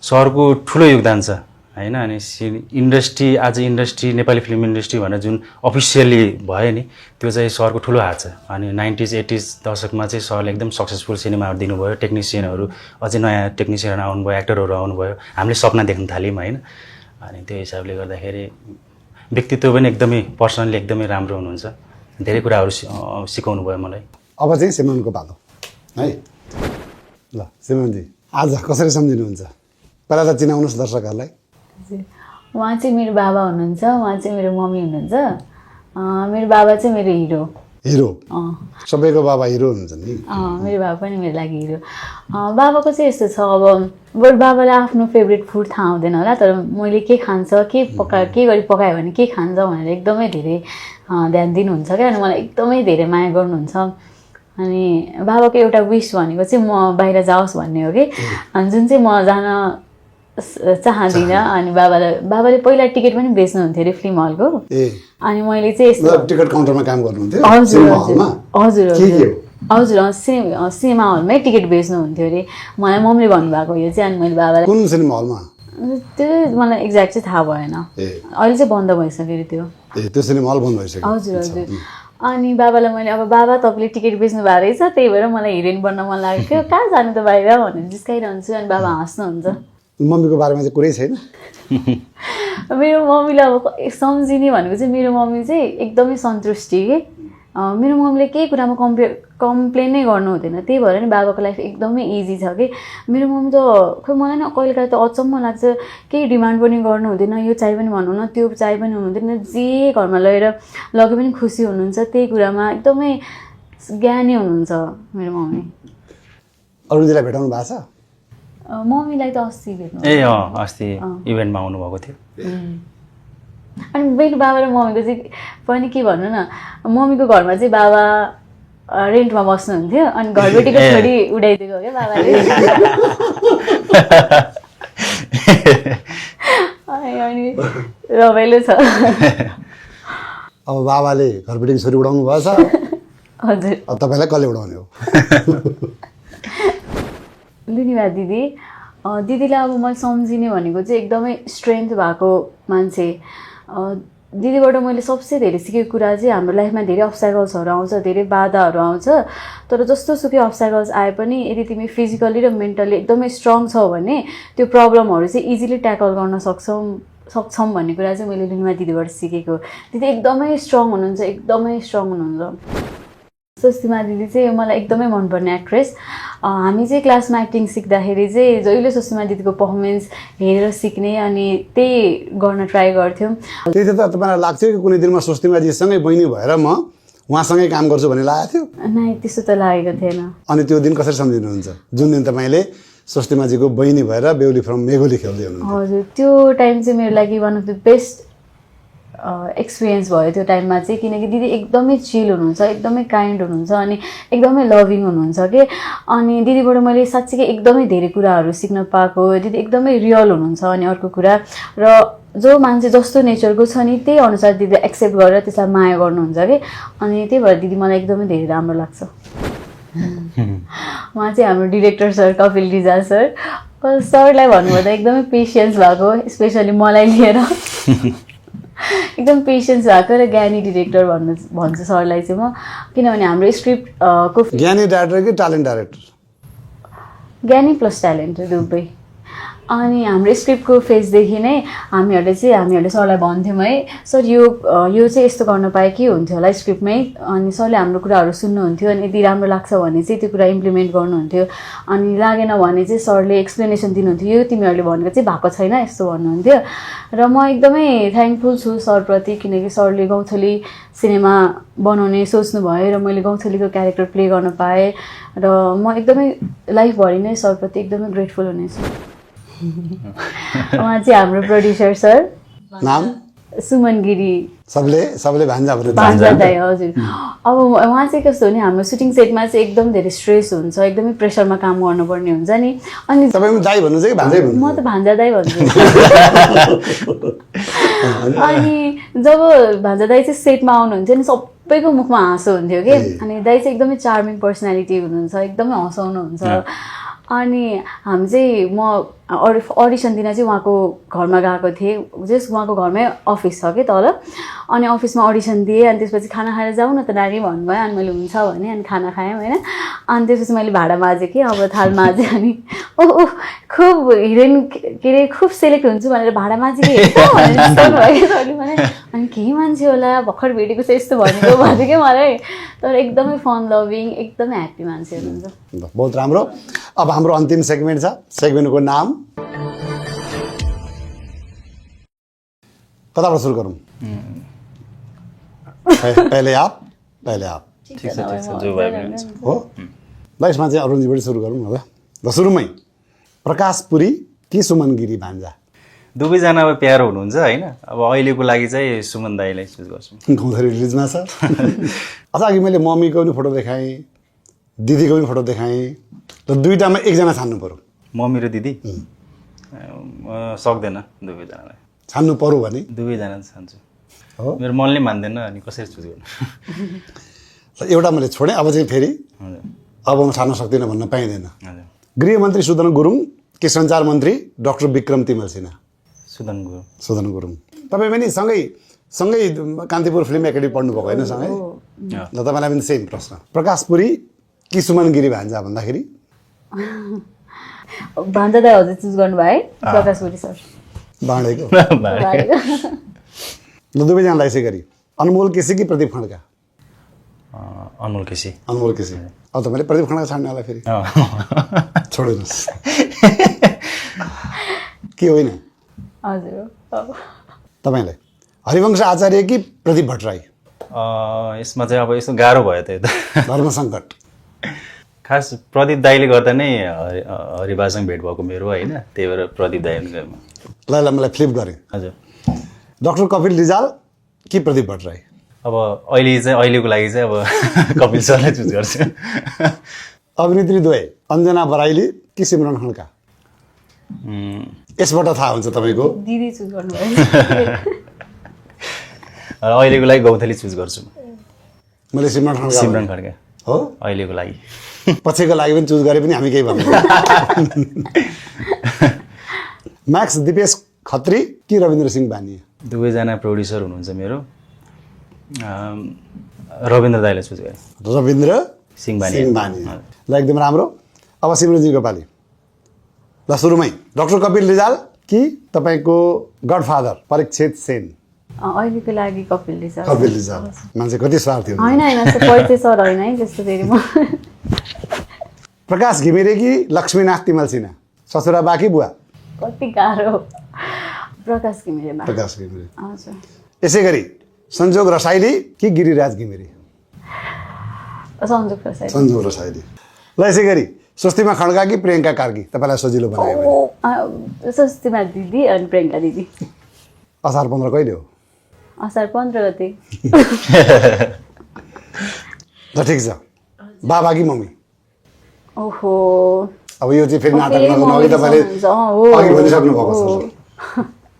सरको ठुलो योगदान छ होइन अनि इन्डस्ट्री नेपाली फिल्म इन्डस्ट्री भनेर जुन अफिसियली भयो नि त्यो चाहिँ सरको ठुलो हात छ अनि 90s 80s दशकमा चाहिँ सरले एकदम सक्सेसफुल सिनेमाहरू दिनुभयो टेक्निसियनहरू अझै नयाँ टेक्निसियनहरू आउनुभयो एक्टरहरू आउनुभयो हामीले सपना देख्न थाल्यौँ होइन अनि त्यो हिसाबले गर्दाखेरि व्यक्तित्व पनि एकदमै पर्सनली एकदमै राम्रो हुनुहुन्छ धेरै कुराहरू सिकाउनु भयो मलाई अब चाहिँ सिमरनको पालो है ल सिमरनजी आज कसरी सम्झिनुहुन्छ पहिला त चिनाउनुहोस् दर्शकहरूलाई उहाँ चाहिँ मेरो बाबा हुनुहुन्छ उहाँ चाहिँ मेरो मम्मी हुनुहुन्छ मेरो बाबा चाहिँ मेरो हिरो सबैको बाबा हिरो हुनुहुन्छ नि मेरो बाबा पनि मेरो लागि हिरो बाबाको चाहिँ यस्तो छ अब बरु बाबालाई आफ्नो फेभरेट फुड थाहा हुँदैन होला तर मैले के खान्छ के गरी पकायो भने के खान्छ भनेर एकदमै धेरै ध्यान दिनुहुन्छ क्या अनि मलाई एकदमै धेरै माया गर्नुहुन्छ अनि बाबाको एउटा विस भनेको चाहिँ म बाहिर जाओस् भन्ने हो कि अनि जुन चाहिँ म जान चाहदिनँ अनि बाबाले पहिला टिकट पनि बेच्नुहुन्थ्यो अरे फिल्म हलको अनि मैले चाहिँ यस्तो टिकट काउन्टरमा काम गर्नुहुन्थ्यो हजुर सिनेमा हलमै टिकट बेच्नुहुन्थ्यो अरे मलाई मम्मीले भन्नुभएको यो चाहिँ अनि मैले बाबालाई कुन सिनेमा हलमा त्यो मलाई एक्ज्याक्ट चाहिँ थाहा भएन अहिले चाहिँ बन्द भइसक्यो त्यो सिनेमा हल बन्द भइसक्यो हजुर अनि बाबालाई मैले अब बाबा तपाईँले टिकट बेच्नु भएको रहेछ त्यही भएर मलाई हिरोइन बन्न मन लागेको थियो कहाँ जानु त बाहिर भनेर जिस्काइरहन्छु अनि बाबा हाँस्नुहुन्छ मम्मीको बारेमा चाहिँ कुरै छैन मेरो मम्मीलाई अब सम्झिने भनेको चाहिँ मेरो मम्मी चाहिँ एकदमै सन्तुष्टि के मेरो मम्मीले केही कुरामा कम्प्लेन नै गर्नु हुँदैन त्यही भएर नि बाबाको लाइफ एकदमै इजी छ कि मेरो मम्मी त खोइ मलाई नि कहिलेकाहीँ त अचम्म लाग्छ केही डिमान्ड पनि गर्नु हुँदैन यो चाहियो पनि भन्नु न त्यो चाहियो पनि हुँदैन जे घरमा लगेर लगे पनि खुसी हुनुहुन्छ त्यही कुरामा एकदमै ज्ञानी हुनुहुन्छ मेरो मम्मी अरुणजीलाई भेटाउनु भएको छ मम्मीलाई त अस्ति भेट्नु अस्ति इभेन्टमा आउनुभएको थियो अनि मेरो बाबा र मम्मीको चाहिँ पनि के भन्नु न मम्मीको घरमा चाहिँ बाबा रेन्टमा बस्नुहुन्थ्यो अनि घरबेटीको छोरी उडाइदिएको क्या बाबाले अनि रमाइलो छ अब बाबाले घरबेटीको छोरी उडाउनु भएछ हजुर अब तपाईँलाई कसले उडाउने हो लुनिबा दिदीलाई अब मैले सम्झिने भनेको चाहिँ एकदमै स्ट्रेन्थ भएको मान्छे दिदीबाट मैले सबसे धेरै सिकेको कुरा चाहिँ हाम्रो लाइफमा धेरै अब्स्ट्याकल्सहरू आउँछ, धेरै बाधाहरू आउँछ, तर जस्तो सुकै अब्स्ट्याकल्स आए पनि यदि तिमी फिजिकली र मेन्टली एकदमै स्ट्रङ छौ भने त्यो प्रब्लमहरू चाहिँ इजिली ट्याकल गर्न सक्छौँ भन्ने कुरा चाहिँ मैले लिनुमा दिदीबाट सिकेको। दिदी एकदमै स्ट्रङ हुनुहुन्छ, एकदमै स्ट्रङ हुनुहुन्छ। स्वस्तिमा दिदी चाहिँ मलाई एकदमै मनपर्ने एक्ट्रेस। हामी चाहिँ क्लासमा एक्टिङ सिक्दाखेरि चाहिँ जहिले स्वस्तिमा दिदीको पर्फर्मेन्स हेरेर सिक्ने अनि त्यही गर्न ट्राई गर्थ्यौँ। त्यति त तपाईँलाई लाग्थ्यो कि कुनै दिन म स्वस्तिमाजीसँगै बहिनी भएर म उहाँसँगै काम गर्छु भन्ने लागेको थियो? नै, त्यस्तो त लागेको थिएन। अनि त्यो दिन कसरी सम्झिनुहुन्छ जुन दिन तपाईँले स्वस्तिमाजीको बहिनी भएर बेहुली फ्रम मेघोली खेल्दै हुनुहुन्छ? हजुर, त्यो टाइम चाहिँ मेरो लागि one of the best experience भयो त्यो टाइममा चाहिँ, किनकि दिदी एकदमै चिल हुनुहुन्छ, एकदमै काइन्ड हुनुहुन्छ अनि एकदमै लभिङ हुनुहुन्छ कि। अनि दिदीबाट मैले साँच्चीकै एकदमै धेरै कुराहरू सिक्न पाएको। दिदी एकदमै रियल हुनुहुन्छ। अनि अर्को कुरा, र जो मान्छे जस्तो नेचरको छ नि त्यही अनुसार दिदी एक्सेप्ट गरेर त्यसलाई माया गर्नुहुन्छ कि। अनि त्यही भएर दिदी मलाई एकदमै धेरै राम्रो लाग्छ। उहाँ चाहिँ हाम्रो director sir Kapil Rijal sir. सरलाई भन्नुभयो त एकदमै पेसेन्स भएको, स्पेसली मलाई लिएर एकदम पेसेन्स भएको र ज्ञानी डिरेक्टर भन्छु सरलाई चाहिँ म। किनभने हाम्रो स्क्रिप्ट को ज्ञानी डाइरेक्टर कि ट्यालेन्ट डाइरेक्टर? ज्ञानी प्लस ट्यालेन्ट दुवै। अनि हाम्रो स्क्रिप्टको फेजदेखि नै हामीहरूले सरलाई भन्थ्यौँ है, सर यो चाहिँ यस्तो गर्न पाए के हुन्थ्यो होला स्क्रिप्टमै। अनि सरले हाम्रो कुराहरू सुन्नुहुन्थ्यो अनि यदि राम्रो लाग्छ भने चाहिँ त्यो कुरा इम्प्लिमेन्ट गर्नुहुन्थ्यो। अनि लागेन भने चाहिँ सरले एक्सप्लेनेसन दिनुहुन्थ्यो, यो तिमीहरूले भनेको चाहिँ भएको छैन यस्तो भन्नुहुन्थ्यो। र म एकदमै थ्याङ्कफुल छु सरप्रति, किनकि सरले गौँथली सिनेमा बनाउने सोच्नुभयो र मैले गौँथलीको क्यारेक्टर प्ले गर्न पाएँ। र म एकदमै लाइफभरि नै सरप्रति एकदमै ग्रेटफुल हुनेछु। उहाँ चाहिँ हाम्रो प्रोड्युसर सर, नाम सुमन गिरी। सबले भान्जा दाई। हजुर, अब उहाँ चाहिँ कस्तो हो नि, हाम्रो सुटिङ सेटमा चाहिँ एकदम धेरै स्ट्रेस हुन्छ, एकदमै प्रेसरमा काम गर्नुपर्ने हुन्छ नि। अनि तपाईँ दाई भन्नुहुन्छ कि भान्जै भन्नुहुन्छ? म त भान्जा दाई भन्छु। अनि जब भान्जा दाई चाहिँ सेटमा आउनुहुन्थ्यो नि सबैको मुखमा हाँसो हुन्थ्यो कि। अनि दाई चाहिँ एकदमै चार्मिङ पर्सनालिटी हुनुहुन्छ, एकदमै हँसाउनुहुन्छ। अनि हामी चाहिँ म अडिसन दिन चाहिँ उहाँको घरमा गएको थिएँ, जस्ट उहाँको घरमै अफिस छ कि तल। अनि अफिसमा अडिसन दिएँ। अनि त्यसपछि खाना खाएर जाउँ न त नानी भन्नुभयो। अनि मैले हुन्छ भने अनि खाना खायौँ होइन। अनि त्यसपछि मैले भाडा माझेँ कि अब थाल माझेँ। अनि ओह खुब हिरोइन के अरे खुब सेलेक्ट हुन्छु भनेर भाडा माझेँ कि सरले भने। अनि केही मान्छे होला भर्खर भेटेको छ यस्तो भनेको भन्थ्यो कि मलाई। तर एकदमै फन लभिङ, एकदमै ह्याप्पी मान्छे हुनुहुन्छ। बहुत राम्रो। अब हाम्रो अन्तिम सेगमेन्ट छ, सेगमेन्टको नाम कताबाट सुरु गरौँ? पहिले आप हो ल, यसमा चाहिँ अरुणजीबाट सुरु गरौँ न ल। सुरुमै प्रकाश पुरी कि सुमन गिरी भान्जा? दुवैजना अब प्यारो हुनुहुन्छ होइन। अब अहिलेको लागि चाहिँ सुमन दाईलाई चुज गर्छु। गौँथली रिलिजमा छ। अझ अघि मैले मम्मीको पनि फोटो देखाएँ, दिदीको पनि फोटो देखाएँ, र दुईटामा एकजना छान्नु पर्यो। मम्मी र दिदी सक्दैन, दुवैजनालाई छान्नु पर्यो भने दुवैजना छान्छु। हो, मेरो मनले मान्दैन, अनि कसरी चुज गर्नु? एउटा मैले छोडेँ, अब चाहिँ फेरि हजुर अब म छान्न सक्दिनँ भन्न पाइँदैन। हजुर। गृहमन्त्री सुदन गुरुङ कि सञ्चार मन्त्री डाक्टर विक्रम तिमल सिन्हा? सुदन गुरुङ। तपाईँ पनि सँगै कान्तिपुर फिल्म एकाडेमी पढ्नुभएको होइन सँगै? ल तपाईँलाई पनि सेम प्रश्न। प्रकाश पुरी कि सुमन गिरी भान्जा भन्दाखेरि? भान्जा दाई हजुर चुज गर्नुभयो है? प्रकाश पुरी सर बाँडेको। ल दुवैजनालाई यसै गरी अनमोल केसी कि प्रदीप खड्का? अनमोल केसी। अब तपाईँले प्रदीप खड्का छाड्नेलाई फेरि छोडिदिनुहोस् के होइन? हजुर। तपाईँलाई हरिवंश आचार्य कि प्रदीप भट्टराई? यसमा चाहिँ अब यस्तो गाह्रो भयो त यो त। धर्म सङ्कट। खास प्रदीप दाईले गर्दा नै हरिबासँग भेट भएको मेरो होइन, त्यही भएर प्रदीप दाई। ल मलाई फ्लिप गरेँ। हजुर। डाक्टर कपिल रिजाल कि प्रदीप भट्टराई? अब अहिलेको लागि चाहिँ अब कपिल सरलाई चुज गर्छु। अभिनेत्री द्वय अञ्जना बराइली कि सिमरन खड्का? यसबाट थाहा हुन्छ तपाईँको। दिदी चुज गर्नुभयो। अहिलेको लागि गौँथली चुज गर्छु। मैले सिमरन खड्का हो अहिलेको लागि। पछिको लागि पनि चुज गरे पनि हामी केही भन्दैनौँ। म्याक्स दिपेश खत्री कि रविन्द्र सिंह बानिया? दुवैजना प्रोड्युसर हुनुहुन्छ मेरो। रविन्द्र दाइले चुज गरेँ। रविन्द्र सिंह बानिया। सिंह बानिया। ल एकदम राम्रो। अब सिमरनजीको पाली। ल सुरुमै डाक्टर कपिल रिजाल कि तपाईँको गडफादर परीक्षित सेन? अहिलेको लागि कपिल रिजाल। कपिल रिजाल मान्छे कति स्वार्थी हुन्छ। होइन परिचय सर होइन है त्यस्तो फेरि म। प्रकाश घिमिरे कि लक्ष्मीनाथ तिमल सिन्हा? ससुरा बाकी बुवा? कति गाह्रो। प्रकाश घिमिरे। प्रकाश घिमिरे। हजुर। यसै गरी संजोग रसाइली कि गिरिराज घिमिरे? संजोग रसाइली। संजोग रसाइली। ल यसै गरी स्वस्तिमा खड्का कि प्रियङ्का कार्की? तपाईँलाई सजिलो बनायो भने। स्वस्तिमा दिदी अनि प्रियङ्का दिदी। असार 15 कहिले हो? असार 15 गते। ल ठिक छ। बाबा कि मम्मी? ओहो अब यो चाहिँ फेरि नाटक नगर्नु अघि तपाईँले अघि भनिसक्नु भएको छ।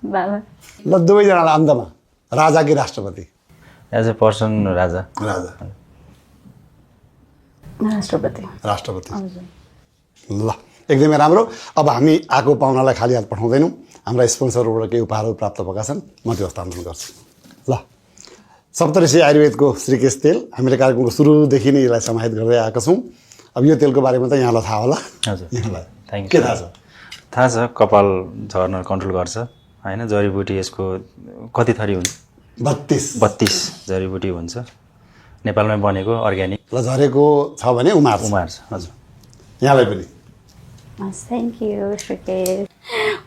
बाबा। ल दुवैजनालाई अन्तमा राजा कि राष्ट्रपति? एज ए पर्सन राजा। राजा। राष्ट्रपति। राष्ट्रपति। ल एकदमै राम्रो। अब हामी आएको पाहुनालाई खाली हात पठाउँदैनौँ। हाम्रा स्पोन्सरबाट केही उपहारहरू प्राप्त भएका छन्, म त्यो हस्तान्तरण गर्छु। ल सप्तऋषि आयुर्वेदको श्रीकेश तेल हामीले कार्यक्रमको सुरुदेखि नै यसलाई समाहित गर्दै आएका छौँ। अब यो तेलको बारेमा त यहाँलाई थाहा होला। हजुर यहाँलाई थ्याङ्क के यू। थाहा छ? थाहा छ कपाल झर्न कन्ट्रोल गर्छ होइन। जडीबुटी यसको कति थरी हुन्छ? 32 जडीबुटी हुन्छ नेपालमै बनेको अर्ग्यानिक। ल झरेको छ भने उमार्छ। उमार्छ। हजुर यहाँलाई पनि थ्याङ्क यू श्रीकेश।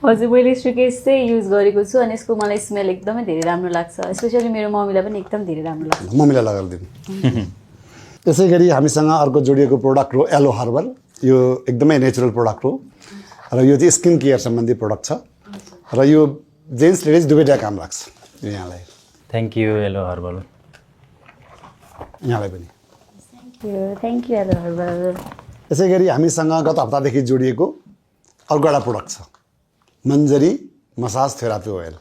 हजुर मैले श्रीकेश चाहिँ युज गरेको छु अनि यसको मलाई स्मेल एकदमै धेरै राम्रो लाग्छ। स्पेसली मेरो मम्मीलाई पनि एकदम धेरै राम्रो लाग्छ। मम्मीलाई लगाएर दिनु। त्यसै गरी हामीसँग अर्को जोडिएको प्रोडक्ट हो एलो हर्बल। यो एकदमै नेचुरल प्रोडक्ट हो र यो चाहिँ स्किन केयर सम्बन्धी प्रोडक्ट छ र यो जेन्ट्स लेडिज दुवैटा काम लाग्छ। यो यहाँलाई थ्याङ्क यू एलो हर्बल। यहाँलाई पनि थ्याङ्क यू एलो हर्बल। यसै गरी हामीसँग गत हप्तादेखि जोडिएको अर्को एउटा प्रोडक्ट छ मन्जरी मसाज थेरापी ओइल।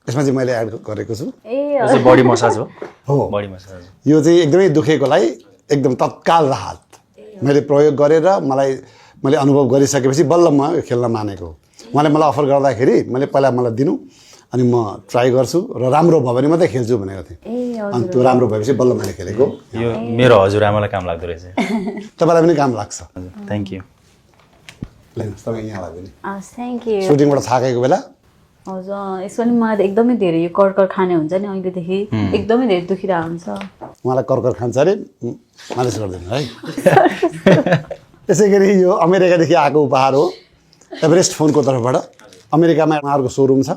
यसमा चाहिँ मैले एड गरेको छु। ए बडी मसाज हो। हो बडी मसाज। यो चाहिँ एकदमै दुखेकोलाई एकदम तत्काल राहत। मैले प्रयोग गरेर मैले अनुभव गरिसकेपछि बल्ल म यो खेल्न मानेको हो। उहाँले मलाई अफर गर्दाखेरि मैले पहिला मलाई दिनु अनि म ट्राई गर्छु र राम्रो भयो भने मात्रै खेल्छु भनेको थिएँ। अनि त्यो राम्रो भएपछि बल्ल मैले खेलेको। यो मेरो हजुरआमालाई काम लाग्दो रहेछ। तपाईँलाई पनि काम लाग्छ। हजुर थ्याङ्क यू। लिनुहोस् तपाईँ यहाँलाई पनि। Thank you. सुटिङबाट थाकेको बेला हजुर यसो नि मलाई एकदमै धेरै यो कर्कर खाने हुन्छ नि अहिलेदेखि एकदमै धेरै दुखिरहेको हुन्छ। उहाँलाई कर्कर खान्छ अरे मालिस गरिदिनु है। यसै गरी यो अमेरिकादेखि आएको उपहार हो एभरेस्ट फोनको तर्फबाट। अमेरिकामा उहाँहरूको सोरुम छ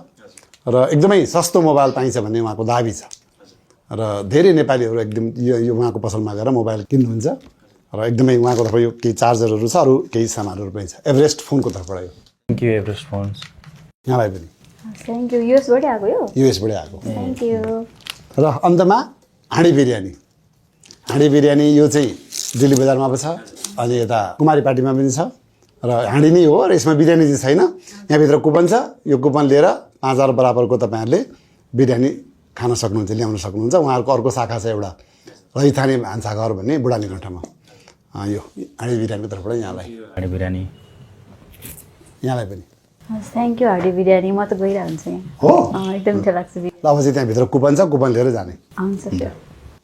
र एकदमै सस्तो मोबाइल पाइन्छ भन्ने उहाँको दाबी छ र धेरै नेपालीहरू एकदम यो उहाँको पसलमा गएर मोबाइल किन्नुहुन्छ र एकदमै उहाँको तर्फ यो केही चार्जरहरू छ, अरू केही सामानहरू पनि छ एभरेस्ट फोनको तर्फबाट। यो थ्याङ्क यू एभरेस्ट फोन्स। यहाँलाई पनि थ्याङ्क यू। युएसबाटै आएको यो? युएसबाटै आएको। Thank you. र अन्तमा हाँडी बिरयानी। हाँडी बिरयानी यो चाहिँ दिल्ली बजारमा पनि छ अनि यता कुमारी पार्टीमा पनि छ र हाँडी नै हो र यसमा बिरयानी चाहिँ छैन। यहाँभित्र कुपन छ। यो कुपन लिएर 5000 बराबरको तपाईँहरूले बिरयानी खान सक्नुहुन्छ, ल्याउन सक्नुहुन्छ। उहाँहरूको अर्को शाखा छ एउटा रैथाने भान्साघर भन्ने बुढानीकण्ठमा। यो हाँडी बिरयानीको तर्फबाट यहाँलाई हाँडी बिरयानी। यहाँलाई पनि थ्याङ्क यू हाँडी बिरयानी। म त गइरहन्छु यहाँ। हो एकदम मिठो लाग्छ। ल अब चाहिँ त्यहाँभित्र कुपन छ, कुपन लिएर जाने। हुन्छ स्योर।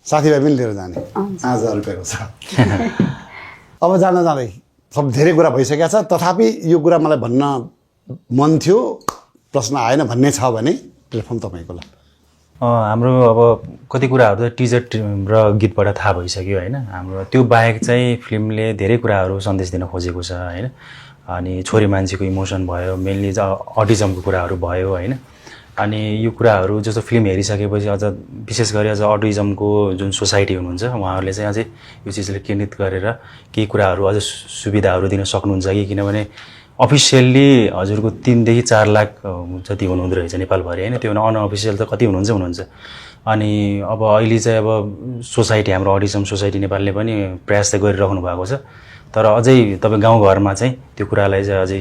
साथीभाइ पनि लिएर जाने। 5000 रुपियाँको छ। अब जाँदा जाँदै सब धेरै कुरा भइसकेको छ। तथापि यो कुरा मलाई भन्न मन थियो, प्रश्न आएन भन्ने छ भने प्लेटफर्म तपाईँको ल। हाम्रो अब कति कुराहरू त टिजर र गीतबाट थाहा भइसक्यो होइन। हाम्रो त्यो बाहेक चाहिँ फिल्मले धेरै कुराहरू सन्देश दिन खोजेको छ होइन। अनि छोरी मान्छेको इमोसन भयो, मेनली अटिजमको कुराहरू भयो होइन। अनि यो कुराहरू जस्तो फिल्म हेरिसकेपछि अझ विशेष गरी अझ अटिजमको जुन सोसाइटी हुनुहुन्छ उहाँहरूले चाहिँ अझै यो चिजले केन्द्रित गरेर केही कुराहरू अझ सुविधाहरू दिन सक्नुहुन्छ कि, किनभने अफिसियल्ली हजुरको 3 देखि 4 लाख जति हुनुहुँदो रहेछ नेपालभरि होइन। त्यो अनअफिसियल त कति हुनुहुन्छ। अनि अब अहिले चाहिँ अब सोसाइटी हाम्रो अटिजम सोसाइटी नेपालले पनि प्रयास त गरिराख्नु भएको छ। तर अझै तपाईँ गाउँघरमा चाहिँ त्यो कुरालाई चाहिँ अझै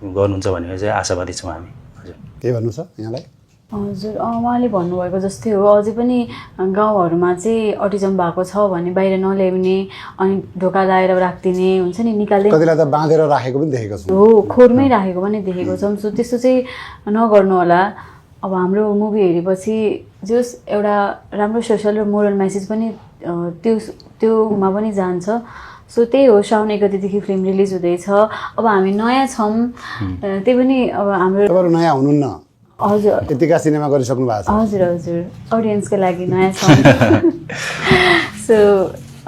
गर्नुहुन्छ भनेर चाहिँ आशावादी छौँ हामी। हजुर के भन्नु छ यहाँलाई? हजुर उहाँले भन्नुभएको जस्तै हो अझै पनि गाउँहरूमा चाहिँ अटिजम भएको छ भने बाहिर नल्याउने अनि ढोका लगाएर राखिदिने हुन्छ नि निकाल्दै कतिलाई त बाँधेर राखेको पनि देखेको छु हो खोरमै राखेको पनि देखेको छौँ सो त्यस्तो चाहिँ नगर्नु होला अब हाम्रो मुभी हेरेपछि जस एउटा राम्रो सोसल र मोरल मेसेज पनि त्योमा पनि जान्छ सो त्यही हो साउन 1 गतेदेखि फिल्म रिलिज हुँदैछ अब हामी नयाँ छौँ त्यही पनि अब हाम्रो तपाईँहरू नयाँ हुनुहुन्न हजुर यतिका सिनेमा गरिसक्नु भएको छ हजुर हजुर अडियन्सको लागि नयाँ छ सो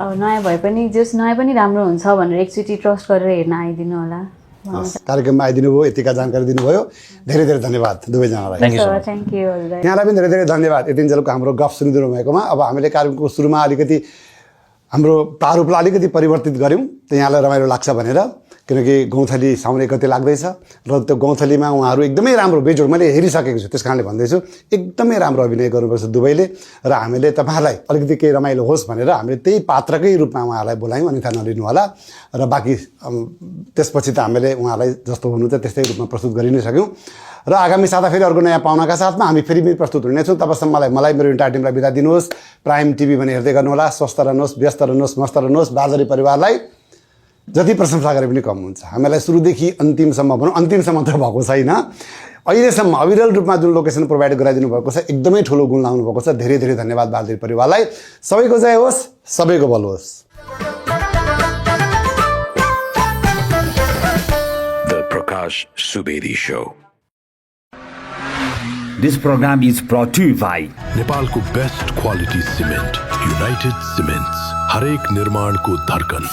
अब नयाँ भए पनि जस नयाँ पनि राम्रो हुन्छ भनेर एकचोटि ट्रस्ट गरेर हेर्न आइदिनु होला हस्, कार्यक्रममा आइदिनु भयो यतिका जानकारी दिनुभयो धेरै धेरै धन्यवाद दुवैजनालाई थ्याङ्क यू हजुर यहाँलाई पनि धेरै धेरै धन्यवाद यतिन्जेलको हाम्रो गफ सुनिदिनु भएकोमा अब हामीले कार्यक्रमको सुरुमा अलिकति हाम्रो प्रारूपलाई अलिकति परिवर्तित गऱ्यौँ त यहाँलाई रमाइलो लाग्छ भनेर किनकि गौँथली साउन 1 गते लाग्दैछ र त्यो गौँथलीमा उहाँहरू एकदमै राम्रो बेजोड मैले हेरिसकेको छु त्यस कारणले भन्दैछु एकदमै राम्रो अभिनय गर्नुपर्छ दुवैले र हामीले तपाईँहरूलाई अलिकति केही रमाइलो होस् भनेर हामीले त्यही पात्रकै रूपमा उहाँहरूलाई बोलायौँ अन्यथा नलिनु होला र बाँकी त्यसपछि त हामीले उहाँलाई जस्तो हुनुहुन्छ त्यस्तै रूपमा प्रस्तुत गरि नै सक्यौँ र आगामी साता फेरि अर्को नयाँ पाहुनाका साथमा हामी फेरि प्रस्तुत हुनेछौँ तबसम्मलाई मलाई मेरो इन्टायर टिमलाई बिदा दिनुहोस् प्राइम टिभी भने हेर्दै गर्नुहोला स्वस्थ रहनुहोस् व्यस्त रहनुहोस् मस्त रहनुहोस् बार्दरी परिवारलाई जति प्रशंसा गरे पनि कम हुन्छ हामीलाई सुरुदेखि अन्तिमसम्म भनौँ अन्तिमसम्म त भएको छैन अहिलेसम्म अविरल रूपमा जुन लोकेसन प्रोभाइड गराइदिनु भएको छ एकदमै ठुलो गुण लाग्नु भएको छ धेरै धेरै धन्यवाद बार्दरी परिवारलाई सबैको जय होस् सबैको बल होस् The Prakash Subedi Show. This program is brought to you by नेपालको best quality cement United cements हरेक निर्माणको धड्कन